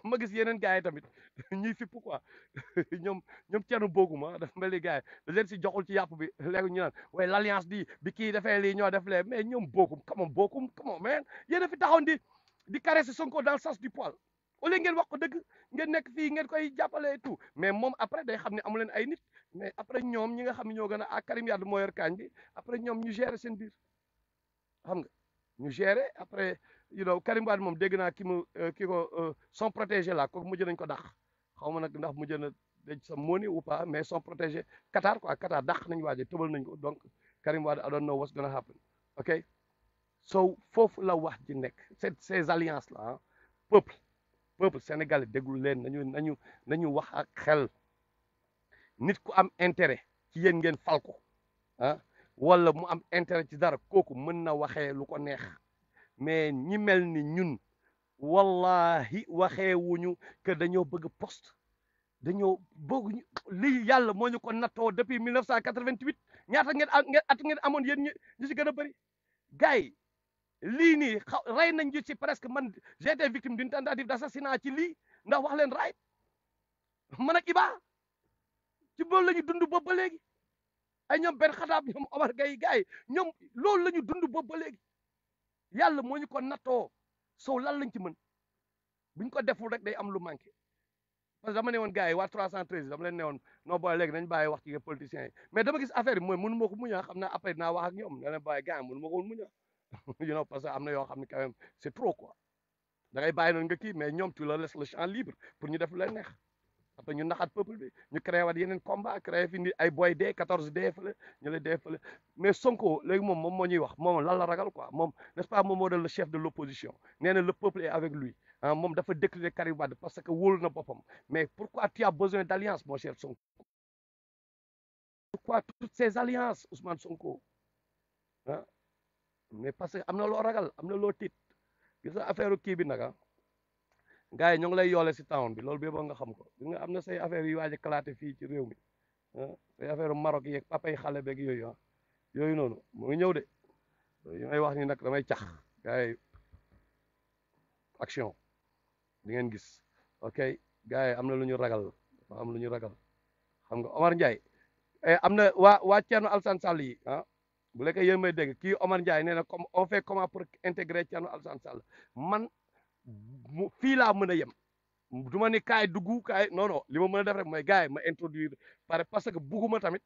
ma gis yeneen gars yi tamit ñuy fipp quoi ñoom ceerno booguma dafa mel ni gars yi da leen si joxul ci yàpp bi léegi ñu naan waaye l' alliance bi kii defee lii ñoo def lee mais ñoom boogum come on man yéen a fi taxawoon di caresser Sonko dans le sens du poil au lieu ngeen wax ko dëgg ngeen nekk fii ngeen koy jàppale tout mais moom après day xam ne amu leen ay nit mais après ñoom ñi nga xam ne ñoo gën a Karim Wade moo yor kaañ bi après ñoom ñu gérer seen biir xam nga ñu gérer après you know Karim Wade moom dégg naa ki ko son protégé là kooku mujj nañ ko dàq xaw ma nag ndax mujj na denc sa moni ou pas mais son protégé Qatar quoi Qatar dàq nañ waaje tëbal nañ ko donc Karim Wade I don't know what's gonna happen ok so foofu la wax ji nekk ces alliances là peuple sénégalais déglu leen nañu wax ak xel nit ku am intérêt ci yéen ngeen fal ko wala mu am intérêt ci dara kooku mën na waxee lu ko neex mais ñi mel ni ñun wallahi waxee wuñu que dañoo bëgg poste dañoo bëgg lii yàlla moo ñu ko nattoo depuis 1988 ñaata ngeen amoon yéen ñi si gën a bëri gars yi lii nii rey nañ ñu ci presque man j'ai été victime d'une tentative d'assassinat ci lii ndax wax leen raay man ak Iba ci loolu la ñu dund boobu ba léegi ay ñoom benn xataab ñoom Omar Gaye gars yi ñoom loolu la ñu dund boobu ba léegi yàlla moo ñu ko nattoo soo lan lañ ci mën buñ ko deful rek day am lu manqué parce que dama ne woon gars yi waa 313 dama leen ne woon non booy léegi nañ bàyyi wax ci politiciens yi mais dama gis affaire yi mooy mënu ma ko muñaa xam naa après dinaa wax ak ñoom ne leen bàyyi gars yi mënu ma ko woon muñaa you know parce que am na yoo xam ne quand même c'est trop quoi da ngay bàyyi noonu nga kii mais ñoom tu leur laisses le champ libre pour ñu def lu leen neex après ñu naxaat peuple bi ñu créé waat yeneen combat créé fi ni ay boy dee 14 dee fële ñu lay dee fële mais Sonko léegi moom moo ñuy wax moom lan la ragal quoi moom n'est-ce pas moom moo doon le chef de l'opposition nee na le peuple est avec lui moom dafa décliner Karim Wade parce que wóolu na boppam mais pourquoi tu as besoin d'alliance mon cher Sonko pourquoi toutes ces alliances Ousmane Sonko mais parce que am na loo ragal am na loo tiit gis nga affaire kii bi nag gars yi ñoo ngi lay yoole si town bi loolu bi ba nga xam ko di nga am na say affaire yu waaj a kalaate fii ci réew mi ah say affaire Maroc yeeg papa yi xale beeg yooyu ah yooyu noonu mu ngi ñëw de yi may wax ni nag damay cax gars yi action di ngeen gis ok gars yi am na lu ñu ragal dafa am lu ñu ragal xam nga Omar Ndiaye am na waa Thierno Alassane Sall yi ah bu lekkee yéen may dégg kii Omar Ndiaye nee na comme on fait comment pour intégrer Thierno Alassane Sall man fii laa mën a yem du ma ni kaay dugg kaay non non li ma mën a def rek mooy gars yi ma introduire parce que bugguma tamit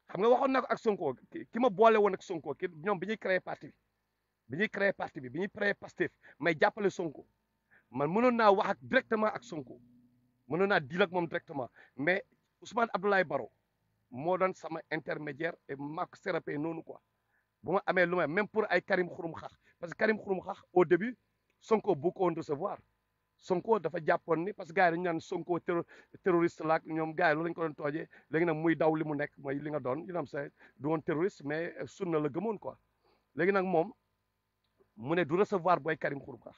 xam nga waxoon na ko ak Sonko ki ma boole woon ak Sonko ki ñoom bi ñuy créé parti bi ñuy créé parti bi ñuy créé Pastef may jàppale Sonko man mënoon naa wax ak directement ak Sonko mënoon naa deal ak moom directement mais Ousmane Abdoulaye Baro moo doon sama intermédiaire et mak sérapé noonu quoi bu ma amee lu may même pour ay Karim Xurum Xax parce que Karim Xurum Xax au début Sonko bu ko woon recevoir Sonko dafa jàppoon ni parce que gars yi dañu naan Sonko terroriste la ak ñoom gars yi loolu lañu ko doon toojee léegi nag muy daw li mu nekk mooy li nga doon you know what I'm saying du woon terroriste mais sunna la gëmoon quoi léegi nag moom mu ne du recevoir booy Karim Xurum Xax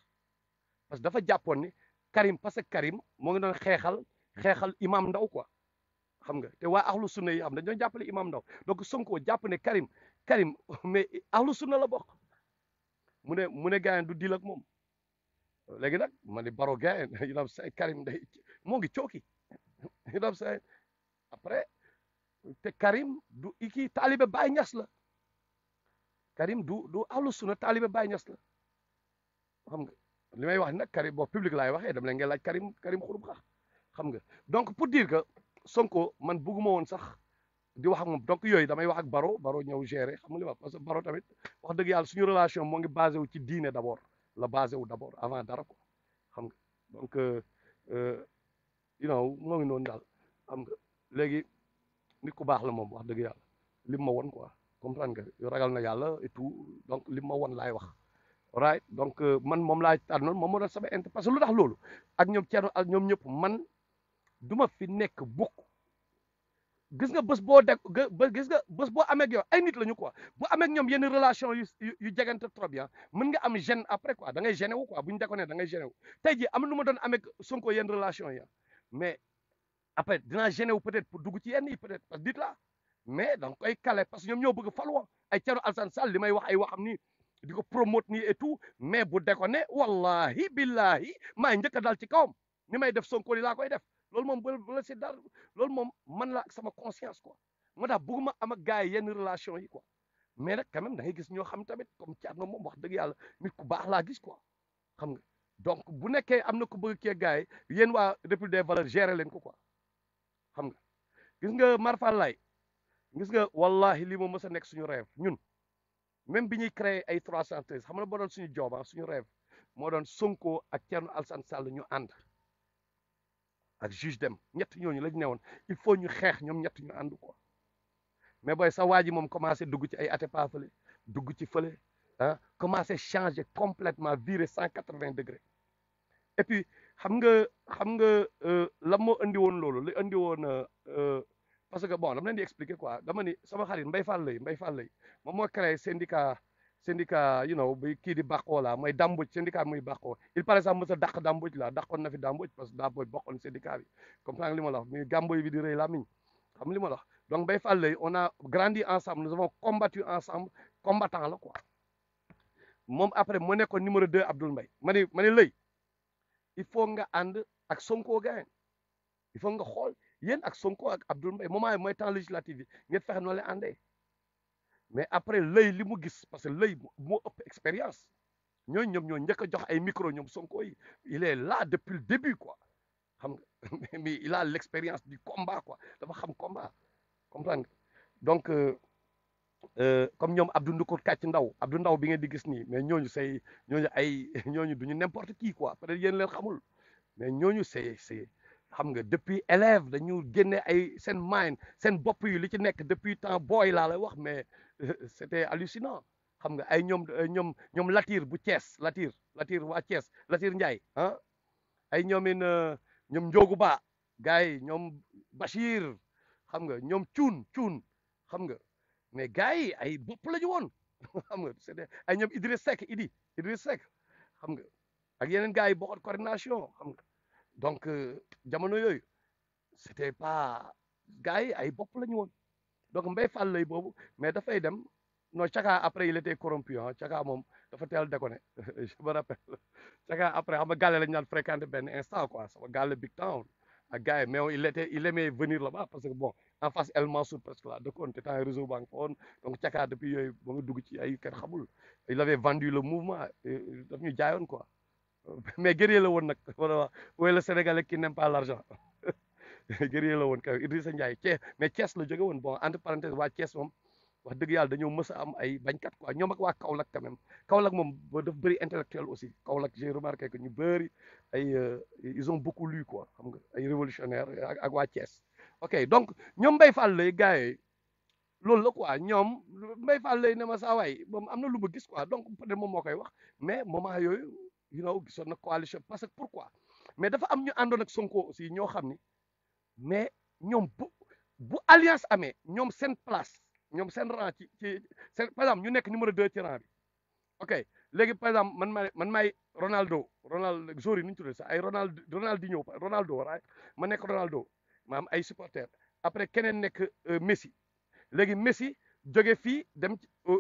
parce que dafa jàppoon ni Karim parce que Karim moo ngi doon xeexal imam Ndaw quoi xam nga te waa ahlu sunna yi xam dañu doon jàppale imam Ndaw donc Sonko jàpp ne Karim mais ahlu sunna la bokk mu ne gars yi du deal ak moom léegi nag ma ni Baro gars yi you know say Karim day moo ngi cooki you know say après te Karim du iki taalibe Baay Ñas la Karim du ahlu sunna taalibe Baay Ñas la xam nga li may wax nag Karim bon public laay waxee dama leen ngeen laaj Karim Xurum Xax xam nga donc pour dire que Sonko man bugguma woon sax di wax ak moom donc yooyu damay wax ak Baro ñëw gérer xam nga li ma parce que Baro tamit wax dëgg yàlla suñu relation moo ngi basé wu ci diine d'abord la basé wu d'abord avant dara ko xam nga donc you know moo ngi noonu daal xam nga léegi nit ku baax la moom wax dëgg yàlla lim ma won quoi comprendre nga ragal na yàlla et tout donc lim ma won laay wax right donc man moom laa tànnoon moom moo doon sama intérêt parce que lu tax loolu ak ñoom Thierno ak ñoom ñëpp man du ma fi nekk bukk gis nga bés boo deg gis nga bés boo amee ak yow ay nit lañu quoi bu amee ak ñoom yenn relation yu jegante trop bien mën nga am gêne après quoi da ngay gêné wu quoi bu ñu déconné da ngay gêné wu tey jii am na lu ma doon amee ak Sonko yenn relation ya mais après dinaa gêné wu peut-être pour dugg ci yenn yi peut-être parce que dit la mais da nga koy kale parce que ñoom ñoo bëgg faluwa ay Thierno Alassane Sall li may wax ay waxam nii di ko promote nii et tout mais bu déconné wallahi billahi maa njëkk a dal ci kawam ni may def Sonko li laa koy def loolu moom bu la si dara loolu moom man la ak sama conscience quoi moo tax bëgguma am ak gars yi yenn relation yi quoi mais nag quand même da ngay gis ñoo xam tamit comme Thierno moom wax dëgg yàlla nit ku baax laa gis quoi xam nga donc bu nekkee am na ku bëgg kii gars yi yéen waa République des valeurs gérer leen ko quoi xam nga gis nga Marfal lay gis nga wallahi lii moom mës a nekk suñu rêve ñun même bi ñuy créé ay 313 xam nga moo doon suñu job suñu rêve moo doon Sonko ak Thierno Alassane Sall ñu ànd ak juge dem ñett ñooñu lañ ne woon il faut ñu xeex ñoom ñett ñu ànd quoi mais booy sa waa ji moom commencé dugg ci ay Atepa fële dugg ci fële ah commencé changer complètement virer 180 degrés et puis xam nga la moo andi woon loolu li andi woon parce que bon dama leen di expliquer quoi dama ni sama xarit Mbaye Fall lay moom moo créé syndicat you know bi kii di bàqoo la mooy dàmbuj syndicat muy bàqoo il paraît sax mos a dàq dàmbuj la dàqoon na fi dàmbuj parce que dàmbuj bokkoon syndicat bi comprendre li ma la wax mais gàmboy bi di rëy la miñ xam li ma la wax donc Mbaye Fall lay on a grandi ensemble nous avons combattu ensemble combattant la quoi moom après mu nekkoon numéro 2 Abdoul Mbaye ma ni lëy il faut nga ànd ak Sonko gayen il faut nga xool yéen ak Sonko ak Abdoul Mbaye moment mooy temps législatif yi ngeen fexe noo leen àndee mais après lëy li mu gis parce que lëy moo ëpp expérience ñooñu ñoom ñoo njëkk a jox ay micro ñoom Sonko yi il est là depuis le début quoi xam nga mais il a l'expérience du combat quoi dafa xam combat comprendre nga donc comme ñoom Abdou Ndukur kàcc Abdou Ndaw bi ngeen di gis nii mais ñooñu ñooñu duñu n'importe qui quoi peut-être yéen leen xamul mais ñooñu c'est xam nga depuis élève dañu génne ay seen mind seen bopp yi li ci nekk depuis temps booy laa lay wax mais c'était hallucinant xam nga ay ñoom Latir bu Thiès Latir waa Thiès Latir Ndiaye ah ay ñoom Ndiogu Ba gars yi ñoom Bachir xam nga ñoom cuun xam nga mais gars yi ay bopp la ñu woon xam nga c'était ay ñoom Idriss Seck xam nga ak yeneen gars yi bokkoon coordination xam nga donc jamono yooyu c'était pas gars yi ay bopp la ñu woon donc Mbaye Fall lay boobu mais dafay dem non Chaka après il était corrompu ah Chaka moom dafa teel déconné je me rappelle Chaka après xam nga gàlle lañu naan fréquenté benn instant quoi sama gàlle big town ak gars yi mais il aimait venir là-bas parce que bon en face El Mansour presque là dëkkoon te temps réseau banque fa woon donc Chaka depuis yooyu ba nga dugg ci ay kenn xamul il avait vendu le mouvement daf ñu jaayoon quoi mais guerrier la woon nag wala wax oui le Sénégalais qui n'aime pas l'argent guerrier la woon kaw Idrissa Ndiaye Thiès mais Thiès la jóge woon bon entre parenthèses waa Thiès moom wax dëgg yàlla dañoo mës a am ay bañkat quoi ñoom ak waa Kaolack quand même Kaolack moom daf bëri intellectuel aussi Kaolack j'ai remarqué que ñu bëri ay ils ont beaucoup lu quoi xam nga ay révolutionnaire ak waa Thiès ok donc ñoom Mbaye Fall lay gars yi loolu la quoi ñoom Mbaye Fall lay ne ma saa waay moom am na lu ma gis quoi donc peut-être moom moo koy wax mais moment yooyu gisoon na coalition parce que pourquoi mais dafa am ñu àndoon ak Sonko aussi ñoo xam ni mais ñoom bu alliance amee ñoom seen place ñoom seen rang seen par exemple ñu nekk numéro 2 ci rang bi ok léegi par exemple man maay Ronaldo Zori nu ñu tuddee sax ay Ronaldo right ma nekk Ronaldo ma am ay supporters après keneen nekk Messi léegi Messi jóge fii dem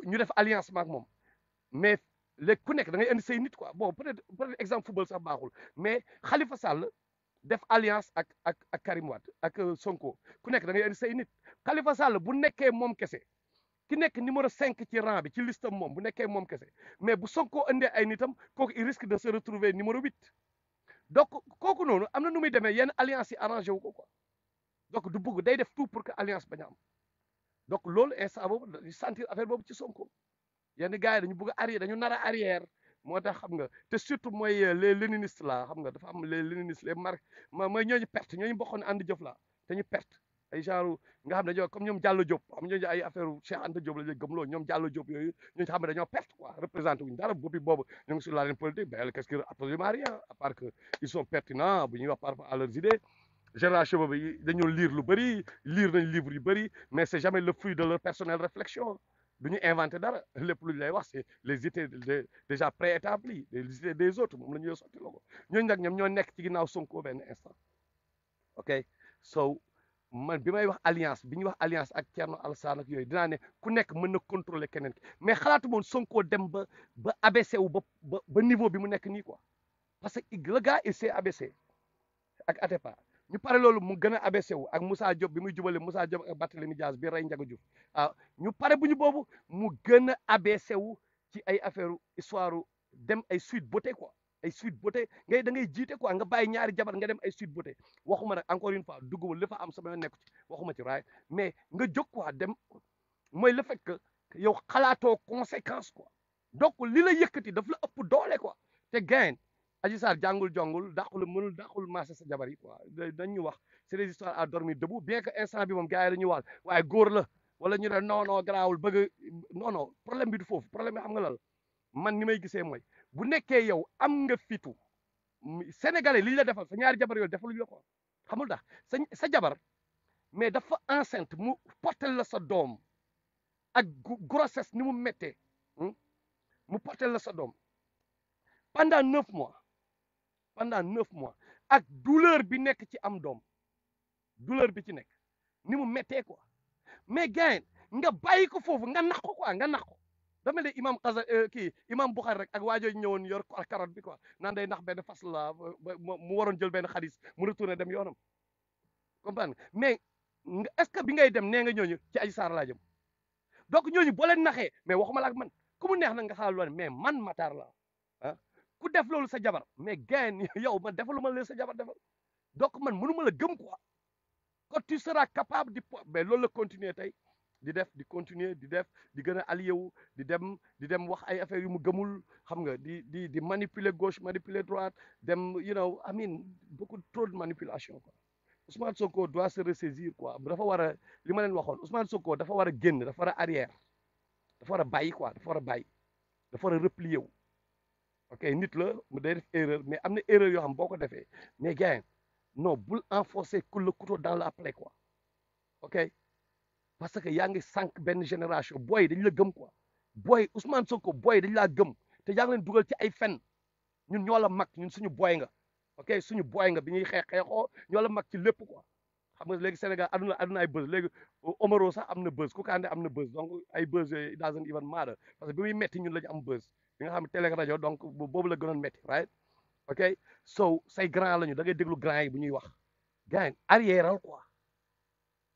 ñu def alliance maak moom mais léegi ku nekk da ngay indi say nit quoi bon peut-être exemple football sax baaxul mais Khalifa Sall def alliance ak Karim Wade ak Sonko ku nekk da ngay indi say nit Khalifa Sall bu nekkee moom kese ki nekk numéro 5 ci rang bi ci liste am moom bu nekkee moom kese mais bu Sonko indee ay nitam kooku il risque de se retrouver numéro 8 donc kooku noonu am na nu muy demee yenn alliance yi arrangé wu ko quoi donc du bëgg day def tout pour que alliance bañ a am donc loolu instant boobu dañuy sentir affaire boobu ci Sonko yenn gars yi dañu bëgg a arrière dañu nar a arrière moo tax xam nga te surtout mooy les léninistes là xam nga dafa am les léninistes les marques mooy ñooñu perte ñooñu bokkoon ànd jëf la te ñu perte ay genre nga xam ne dañoo comme ñoom Diallo Diop am ñooñu ay affaire Cheikh Anta Diop la ñu gëmloo ñoom Diallo Diop yooyu ñooñu xam ne dañoo perte quoi représenté wuñ dara boppi boobu ñu ngi sur l'arène politique mais qu'est-ce que absolument rien à part que ils sont pertinents bu ñuy wax par rapport à leurs idées génération boobu dañoo lire lu bëri lire nañ livre yu bëri mais c'est jamais le fruit de leur personnelle réflexion du ñu inventé dara lépp lu ñu lay wax c'est les idées déjà préétablies les idées des autres moom la ñuy sotti la ko ñooñu nag ñoom ñoo nekk ci ginnaaw Sonko benn instant ok so man bi may wax alliance bi ñuy wax alliance ak Thierno Alassane ak yooyu dinaa ne ku nekk mën na contrôler keneen ki mais xalaatu moon Sonko dem ba abaissé wu ba niveau bi mu nekk nii quoi parce que le gars il s'est abaissé ak Atepa ñu pare loolu mu gën a abaissé wu ak Moussa Diop bi muy jubale Moussa Diop ak Barthélémy Dias bi rey Ndiaga Diouf ñu pare bu ñu boobu mu gën a abaissé wu ci ay affaire histoire dem ay suite beauté quoi ay suite beauté da ngay jiite quoi nga bàyyi ñaari jabar nga dem ay suite beauté waxuma nag encore une fois dugguma li fa am sama nekku ci waxuma ci raay mais nga jóg quoi dem mooy le fait que yow xalaatoo conséquence quoi donc li la yëkkati daf la ëpp doole quoi te gain Adji Sarr jàngul jongul dàqul maase sa jabar yi quoi dañ ñu wax c'est des histoires à dormir debout bien que instant bi moom gars yi dañuy wax waaye góor la wala ñu ne non garaawul bëgg non problème bi du foofu problème bi xam nga lal man ni may gisee mooy bu nekkee yow am nga fitu sénégalais li ñu la defal sa ñaari jabar yooyu defaluñu la ko xamul tax sa jabar mais dafa enceinte mu portel la sa doom ak grossesse ni mu méttee mu portel la sa doom pendant 9 mois ak douleur bi nekk ci am doom douleur bi ci nekk ni mu méttee quoi mais gars nga bàyyi ko foofu nga nax ko quoi nga nax ko dama ne imam Bukhari rek ak waajoo ñëwoon yor carotte bi quoi naan day nax benn fas la mu waroon jël benn xadis mu retourné dem yoonam comprendre mais est-ce que bi ngay dem nee nga ñooñu ci Adji Sarr laa jëm donc ñooñu boo leen naxee mais waxuma la ak man ku mu neex na nga xaaral loolu mais man Makhtar la ku def loolu sa jabar mais gain yow man defaluma leen sa jabar defal donc man mënuma la gëm quoi quand tu seras capable mais loolu la continuer tey di def di continuer di def di gën a allié wu di dem wax ay affaires yu mu gëmul xam nga di manipuler gauche manipuler droite dem I mean beaucoup trop de manipulation quoi Ousmane Sonko doit se ressaisir quoi dafa war a li ma leen waxoon Ousmane Sonko dafa war a génn dafa war a arrière dafa war a bàyyi quoi dafa war a bàyyi dafa war a replier wu ok nit la mu day def erreur mais am na erreur yoo xam boo ko defee mais gars non bul enfoncer le couteau dans la plaie quoi ok parce que yaa ngi sànq benn génération booy dañ la gëm quoi booy Ousmane Sonko booy dañ laa gëm te yaa ngi leen dugal ci ay fen ñun ñoo la mag ñun suñu boy nga ok suñu boy nga bi ñuy xeexoo ñoo la mag ci lépp quoi xam nga léegi Sénégal aduna ay buzz léegi Omaro sax am na buzz Kounkandé am na buzz donc ay buzz yooyu it doesn't even matter parce que bi muy metti ñun la ñu am buzz bi nga xam ne télé ak rajo donc boobu la gënoon metti right ok so say grand lañu da ngay déglu grand yi bu ñuy wax gars arrièreal quoi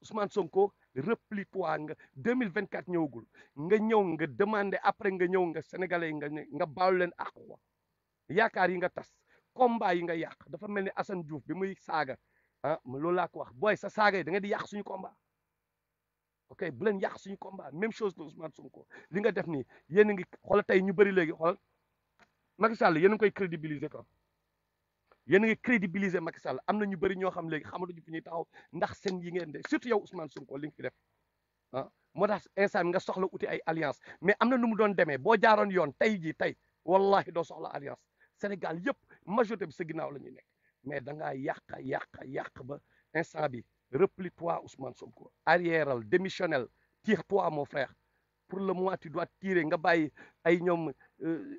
Ousmane Sonko replie-toi nga 2024 ñëwagul nga ñëw nga demander après nga ñëw nga sénégalais yi nga baalu leen ak quoi yaakaar yi nga tas combat yi nga yàq dafa mel ni Assane Diouf bi muy saaga ah loolu laa ko wax booy sa saaga yi da nga di yàq suñu combat ok bu leen yàq suñu combat même chose la Ousmane Sonko li nga def nii yéen a ngi xoolal tey ñu bëri léegi xoolal Macky Sall yéen a ngi koy crédibiliser quoi yéen a ngi crédibiliser Macky Sall am na ñu bëri ñoo xam léegi xamatuñu fi ñuy taxaw ndax seen yi ngeen de surtout yow Ousmane Sonko li nga fi def ah moo tax instant nga soxla uti ay alliance mais am na nu mu doon demee boo jaaroon yoon tey jii tey wallahi doo soxla alliance Sénégal yëpp majorité bi sa ginnaaw la ñuy nekk mais da ngaa yàq ba instant bi replie-toi Ousmane Sonko arrièreal démissionnel tire-toi mon frère pour le moment tu dois tirer nga bàyyi ay ñoom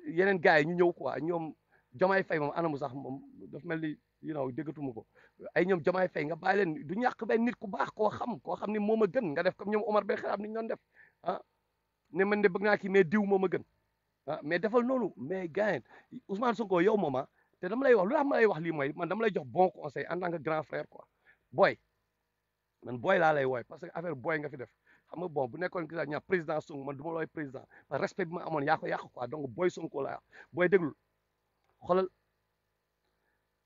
yeneen gars yi ñu ñëw quoi ñoom Diomaye Faye moom anamu sax moom daf mel ni déggatuma ko ay ñoom Diomaye Faye nga bàyyi leen du ñàkk benn nit ku baax koo xam ni moom a gën nga def comme ñoom Omar Ben Khattab ni ñu doon def ah ne man de bëgg naa kii mais diw moom a gën ah mais defal noonu mais gars Ousmane Sonko yow moom te dama lay wax lu tax ma lay wax lii mooy man dama lay jox bon conseil en tant que grand frère quoi booy man booy laa lay wooy parce que affaire booy nga fi def xam nga bon bu nekkoon gis ñaa président Sonko man du ma la wooy président parce que respect bi ma amoon yaa ko yàq quoi donc booy Sonko laa booy déglul xoolal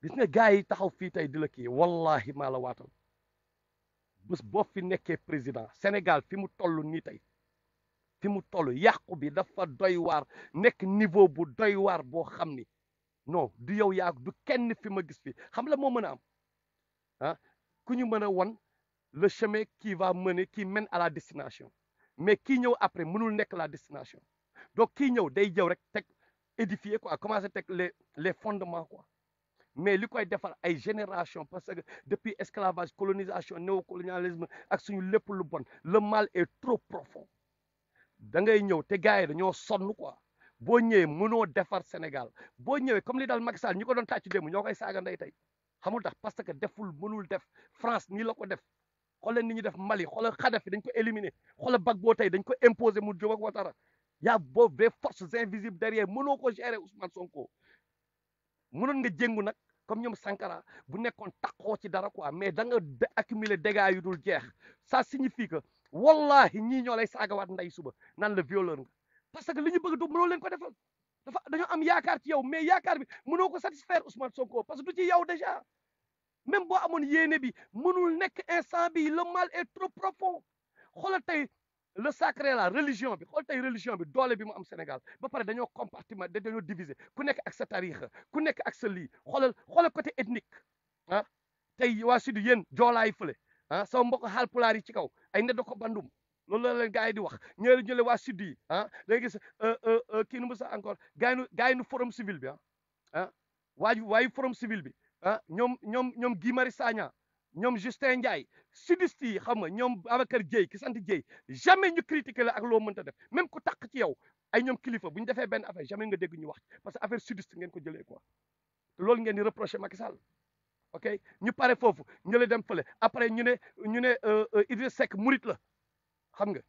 gis nga gars yi taxaw fii tey di la kii wallahi maa la waatal bés boo fi nekkee président Sénégal fi mu toll nii tey fi mu toll yàqu bi dafa doy waar nekk niveau bu doy waar boo xam ni non du yow yaa du kenn fi ma gis fi xam la moo mën a am ah ku ñu mën a won le chemin qui va mener qui mène à la destination mais kii ñëw après mënul nekk la destination donc kii ñëw day jëw rek teg édifier quoi commencer teg les fondements quoi mais li koy defar ay génération parce que depuis esclavage colonisation néocolonialisme ak suñu lépp lu bon le mal est trop profond da ngay ñëw te gars yi dañoo sonn quoi boo ñëwee mënoo defar Sénégal boo ñëwee comme li daal Macky Sall ñi ko doon tàcc démb ñoo koy saaga ndey tey xamul tax parce que deful mënul def France nii la ko def xoolal ni ñu def Mali xoolal Kadhafi dañ ko éliminer xoolal Gbagbo tey dañ ko imposer mu jóg ak Ouattara yaa boobu des forces invisibles derrière mënoo ko gérer Ousmane Sonko mënoon nga jéngu nag comme ñoom Sankara bu nekkoon taxoo ci dara quoi mais da nga accumuler dégâts yu dul jeex ça signifie que wallahi ñii ñoo lay saagawaat ndey suba naan la violeur nga parce que li ñu bëgg du mënoo leen ko defal dañoo am yaakaar ci yow mais yaakaar bi mënoo ko satisfaire Ousmane Sonko parce que du ci yow déjà même boo amoon yéene bi mënul nekk instant bi le mal est trop profond xoolal tey le sacré la religion bi xool tey religion bi doole bi mu am Sénégal ba pare dañoo compartiment dañoo diviser ku nekk ak sa tarixa ku nekk ak sa lii xoolal côté ethnique ah tey waa sud yéen joolaay fële ah sama mbokk Haalpulaar yi ci kaw ay ne da ko bandum loolu la leen gars yi di wax ñële waa sud yi ah da ngay gis kii nu mu sax encore gars yi nu forum civil bi ah waayu forum civil bi ah ñoom Guy Marius Sagna ñoom Justin Ndiaye sudiste yi xam nga ñoom Babacar Dieye ki sant Dieye jamais ñu critiquer la ak loo mënta def même ku takk ci yow ay ñoom kilifa bu ñu defee benn affaire jamais nga dégg ñu wax parce que affaire sudiste ngeen ko jëlee quoi te loolu ngeen di reprocher Macky Sall ok ñu pare foofu ñu la dem fële après ñu ne Idriss Seck murit la xam nga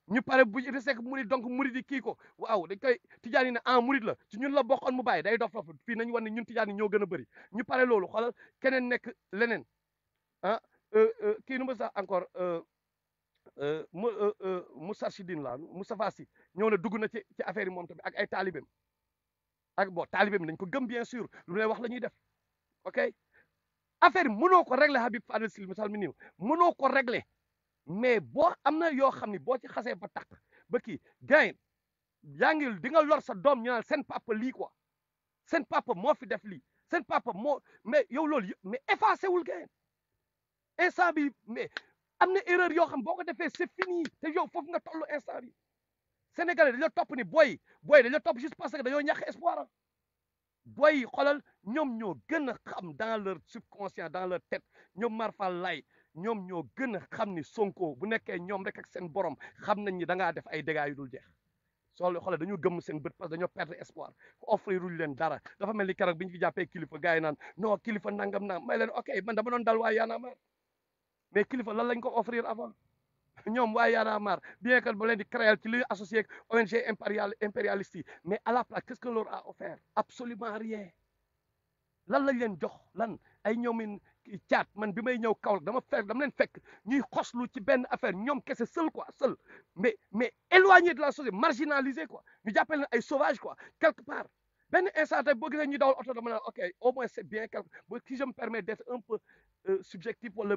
ñu pare bu Idriss Seck murit donc murit yi kii ko waaw dañ koy tijaan yi ne murit la ci ñun la bokkoon mu bàyyi day dof fii nañu wan ne ñun tijaan yi ñoo gën a bëri ñu pare loolu xoolal keneen nekk leneen kii nu ma sax encore Moustarchidine la Moustapha Sy ñëw na dugg na ci affaire yi moom tamit ak ay taalibeem ak bon taalibeem nañ ko gëm bien sûr lu lay wax la ñuy def ok affaire yi mënoo ko régler Habib Fadel Sil misal mi niw mënoo ko régler mais boo am na yoo xam ni boo ci xasee ba takk ba kii gain yaa ngi di nga lor sa doom ñu naan seen papa lii quoi seen papa moo fi def lii seen papa moo mais yow loolu mais effacé wul gain instant bi mais am na erreur yoo xam boo ko defee c'est fini te yow foofu nga tollu instant bi Sénégalais dañoo topp ni booy dañoo topp juste parce que dañoo ñàkk espoir booy yi xoolal ñoom ñoo gën a xam dans leur subconscient dans leur tête ñoom Marfal Lay ñoom ñoo gën a xam ni Sonko bu nekkee ñoom rek ak seen borom xam nañ ni da ngaa def ay dégâts yu dul jeex soo xoolee dañoo gëmm seen bët parce que dañoo perdre espoir offrir luñ leen dara dafa mel ni keroog bi ñu fi jàppee kilifa gars yi naan non kilifa nangam na may leen ok man dama doon dal waa Y'en a marre mais kilifa lan lañ ko offrir avant ñoom waa Y'en a marre bien que ba leen di créer ci li associé ak ONG impérialiste yi mais à la place qu'est-ce que leur a offert absolument rien lan lañ leen jox lan ay ñoomin caat man bi may ñëw Kaolack dama leen fekk ñuy xoslu ci benn affaire ñoom kese seul quoi seul mais éloigné de la société marginalisé quoi ñu jàppale leen ay sauvage quoi quelque part benn instant tey boo gisee ñu dawal oto dama ne ok au moins c'est bien quelque si je me permets d'être un peu subjectif wala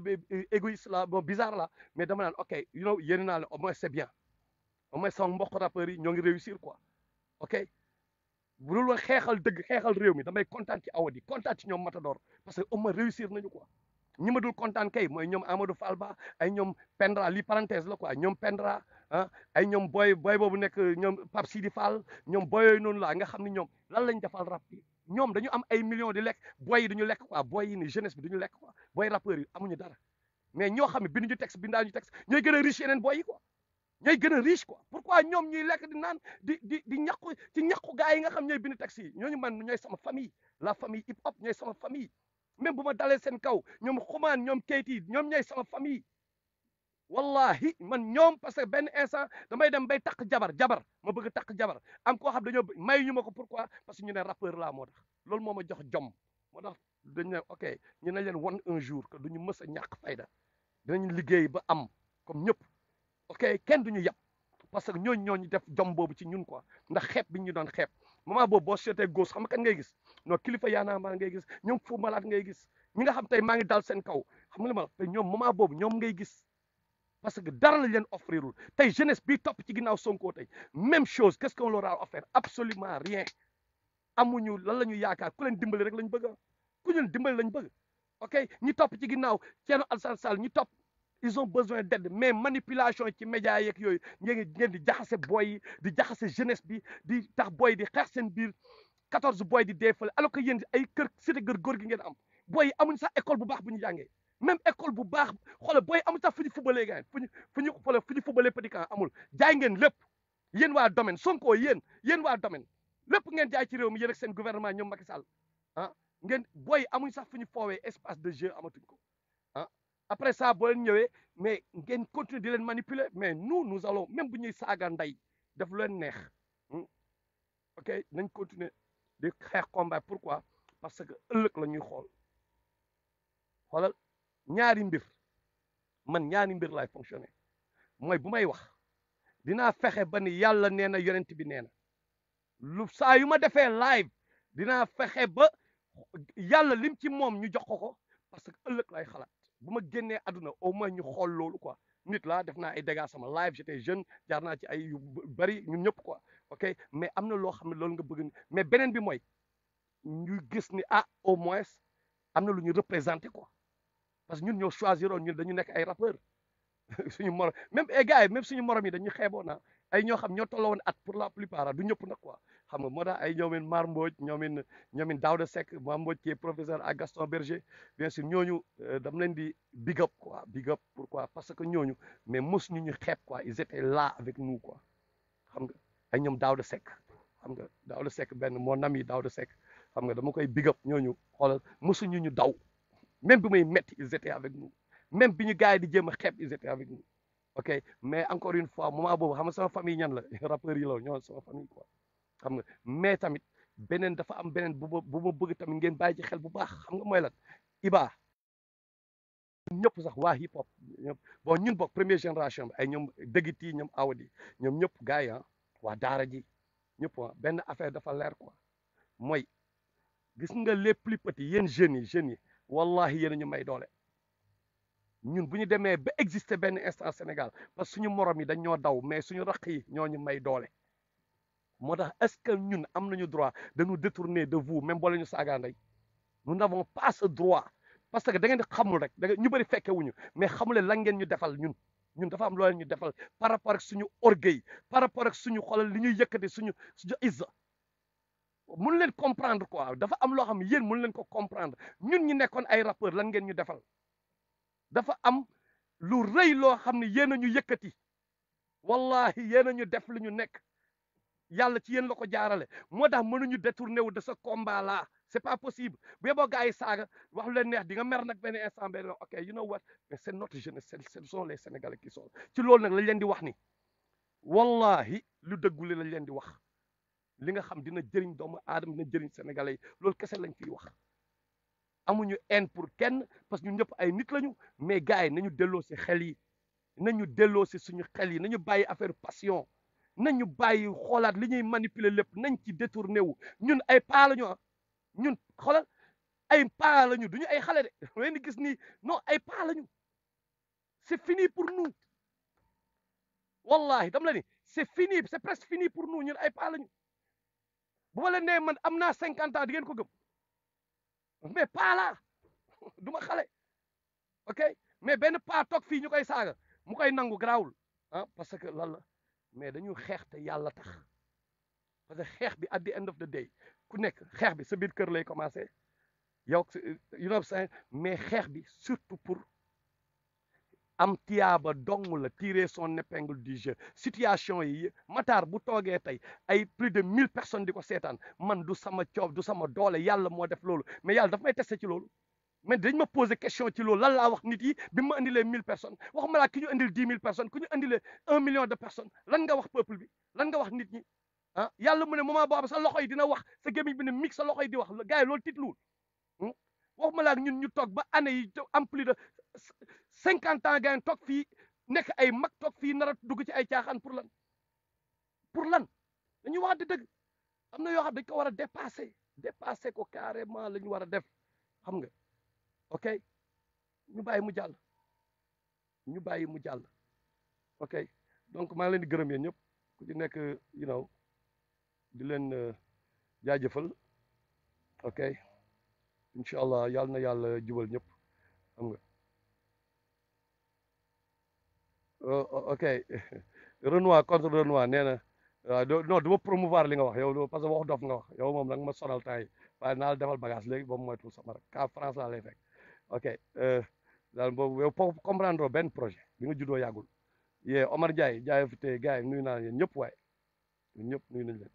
égoïste là bon bizarre là mais dama naan ok you know yéene naa leen au moins c'est bien au moins sama mbokk rappeurs yi ñoo ngi réussir quoi ok bu dul woon xeexal dëgg xeexal réew mi damay kontaan ci Awadi kontaan ci ñoom Matador parce que au moins réussir nañu quoi ñi ma dul kontaan kay mooy ñoom Amadou Falba ay ñoom Pendra lii parenthèse la quoi ñoom Pendra ah ay ñoom boy boobu nekk ñoom Pape Sidi Fall ñoom boy yooyu noonu la nga xam ni ñoom lan lañ defal rap bi ñoom dañu am ay millions di lekk boy yi duñu lekk quoi boy yi ni jeunesse bi duñu lekk quoi boy rappeurs yi amuñu dara mais ñoo xam ne binduñu texte bindaañu texte ñooy gën a riche yeneen boy yi quoi ñooy gën a riche quoi pourquoi ñoom ñuy lekk di naan di ñaqu ci ñaqu gars yi nga xam ñooy bind taxi yi ñooñu man ñooy sama famille la famille hip hop ñooy sama famille même bu ma dalee seen kaw ñoom xumaan ñoom Keyti ñoom ñooy sama famille wallahi man ñoom parce que benn instant damay dem bay takk jabar ma bëgg takk jabar am koo xam dañoo may ñu ma ko pourquoi parce que ñu ne rappeur laa moo tax loolu moo ma jox jom moo tax dañ ne ok ñu ne leen wan un jour que duñu mës a ñàkk fayda dinañ liggéey ba am comme ñëpp ok kenn duñu yab parce que ñooñu def jom boobu ci ñun quoi ndax xeeb bi ñu doon xeeb moment boobu boo seetee gauche xam nga kan ngay gis non kilifa Y'en a marre ngay gis ñoom Fou Malade ngay gis ñi nga xam tey maa ngi dal seen kaw xam nga li ma te ñoom moment boobu ñoom ngay gis parce que dara lañ leen offrirul tey jeunesse bi topp ci ginnaaw Sonko tey même chose qu'est-ce qu'on leur a offert absolument rien amuñu lan la ñu yaakaar ku leen dimbali rek lañ bëgg ku leen dimbali lañ bëgg ok ñi topp ci ginnaaw Thierno Alassane Sall ñi topp ils ont besoin d'aide mais manipulation ci médias yeeg yooyu ngeen di jaxase boy yi di jaxase jeunesse bi di tax boy di xeex seen biir 14 boy di dee fële alors que yéen ay kër cité góor gi ngeen am boy yi amuñ sax école bu baax bu ñu jàngee même école bu baax xoolal boy amuñ sax fu ñu fubalee gars fu ñu fubalee petit camp amul jaay ngeen lépp yéen waa domaine Sonko yéen waa domaine lépp ngeen jaay ci réew mi yéen ak seen gouvernement ñoom Macky Sall ah ngeen boy amuñ sax fu ñu foowee espace de jeu amatuñ ko ah après ça boo leen ñëwee mais ngeen continuer di leen manipuler mais nous allons même bu ñuy saaga nday def lu leen neex ok nañ continuer di xeex combat pourquoi parce que ëllëg la ñuy xoolal ñaari mbir laay fonctionner mooy bu may wax dinaa fexe ba ni yàlla nee na yonent bi nee na lu saa yu ma defee live dinaa fexe ba yàlla lim ci moom ñu jox ko parce que ëllëg lay xalaat bu ma génnee àdduna au moins ñu xool loolu quoi nit laa def naa ay dégâts sama live j'étais jeune jaar naa ci ay yu bari ñun ñëpp quoi ok mais am na loo xam ne loolu nga bëgg mais beneen bi mooy ñu gis ni au moins am na lu ñu représenté quoi parce que ñun ñoo choisiroon ñun dañu nekk ay rappeurs suñu morom même ay gars yi même suñu morom yi dañu xeeboon ay ñoo xam ñoo tolloo woon at pour la plupart du ñëpp nag quoi xam nga moo tax ay ñoomin Mar Mbodj ñoomin Daouda Seck Mar Mbodj qui est professeur à Gaston Berger bien sûr ñooñu dam leen di big up quoi pourquoi parce que ñooñu mais mos ñu xeeb quoi ils étaient là avec nous quoi xam nga ay ñoom Daouda Seck xam nga Daouda Seck benn mon ami Daouda Seck xam nga dama koy big up ñooñu xoolal mosuñu ñu daw même bi may metti ils étaient avec nous même bi ñu gars yi di jéem a xeeb ils étaient avec nous ok mais encore une fois moment boobu xam nga sama famille ñan la rappeurs yi la ñoo sama famille quoi xam nga mais tamit beneen dafa am beneen bu ma bëgg tamit ngeen bàyyi ci xel bu baax xam nga mooy lan Iba ñëpp sax waa hip hop ñëpp bon ñun bokk première génération bi ay ñoom dëggiti ñoom awadi ñoom ñëpp gars yi waa daara ji ñëpp benn affaire dafa leer quoi mooy gis nga les plus petits yéen jeunes yi wallahi yéen ñu may doole ñun bu ñu demee ba exister benn instant Sénégal parce que suñu morom yi dañ ñoo daw mais suñu raq yi ñoo ñu may doole moo tax est-ce que ñun am nañu droit de nous détourner de vous même boo la ñu saagaa ndey nous n'avons pas ce droit parce que da ngeen di xamul rek da ñu bëri fekke wuñu mais xamule lan ngeen ñu defal ñun dafa am loo leen ñu defal par rapport ak suñu orgueil par rapport ak suñu xolal li ñuy yëkkati suñu izza mun leen comprendre quoi dafa am loo xam ne yéen mun leen ko comprendre ñun ñi nekkoon ay rappeur lan ngeen ñu defal dafa am lu rëy loo xam ne yéen a ñu yëkkati wallahi yéen a ñu def lu ñu nekk yàlla ci yéen la ko jaarale moo tax mënuñu détourné wu de ce combat là c'est pas possible bu yeboo gars yi saaga wax lu leen neex di nga mer nag benn instant benn ok you know what mais c'est notre jeunesse ce sont les sénégalais qui sont ci loolu nag lañ leen di wax ni wallahi lu dëggule lañ leen di wax li nga xam dina jëriñ doomu aadama dina jëriñ sénégalais yi loolu kese lañ fiy wax amuñu haine pour kenn parce que ñun ñëpp ay nit lañu mais gars yi nañu delloo si xel yi nañu delloo si suñu xel yi nañu bàyyi affaire passion nañu bàyyi xoolaat li ñuy manipuler lépp nañ ci détourné wu ñun ay paa lañu ah ñun xoolal ay paa lañu duñu ay xale de leen di gis nii non ay paa lañu c'est fini pour nous wallahi dam la ni c'est fini c'est presque fini pour nous ñun ay paa lañu bu ma leen nee man am naa 50 ans di ngeen ko gëm mais paa laa du ma xale ok mais benn paa toog fii ñu koy saaga mu koy nangu garaawul ah parce que lan la mais dañu xeex te yàlla tax parce que xeex bi at the end of the day ku nekk xeex bi sa biir kër lay commencé yow you know saying mais xeex bi surtout pour am tiyaaba dong la tirer son épingle du jeu situation yi Matar bu toogee tey ay plus de 1000 personnes di ko seetaan man du sama coob du sama doole yàlla moo def loolu mais yàlla daf may testé ci loolu mais dañ ma posé question ci loolu lan laa wax nit yi bi ma indilee 1000 personnes waxuma laa ki ñu indil 10 000 personnes ku ñu indilee 1 million de personnes lan nga wax peuple bi lan nga wax nit ñi ah yàlla mu ne moment boobu sa loxo yi dina wax sa gémmiñ bi ne mix sa loxo yi di wax gars yi loolu titluwul waxuma laa ñun ñu toog ba année yi am plus de 50 ans gars yi toog fii nekk ay mag toog fii nar a dugg ci ay caaxaan pour lan dañuy wax dëgg am na yoo xam dañ ko war a dépasser ko carrément la ñu war a def xam nga ok ñu bàyyi mu jàll ok donc maa ngi leen di gërëm yéen ñëpp ku ci nekk you know di leen jaajëfal ok incha allah yàlla na yàlla jubal ñëpp xam nga ok Renoir contre Renoir nee na waaw non du ma promouvoir li nga wax yow parce que wax dof nga wax yow moom nag ma sonal temps yi waaye naa la defal bagage léegi boobu moytul sama rek ka France laa lay fekk ok daal boobu yow comprendre benn projet bi nga juddoo yàggul yee Omar Ndiaye jaay fi tey gars yi nuyu naa yéen ñëpp waaye ñun ñëpp nuyu nañ leen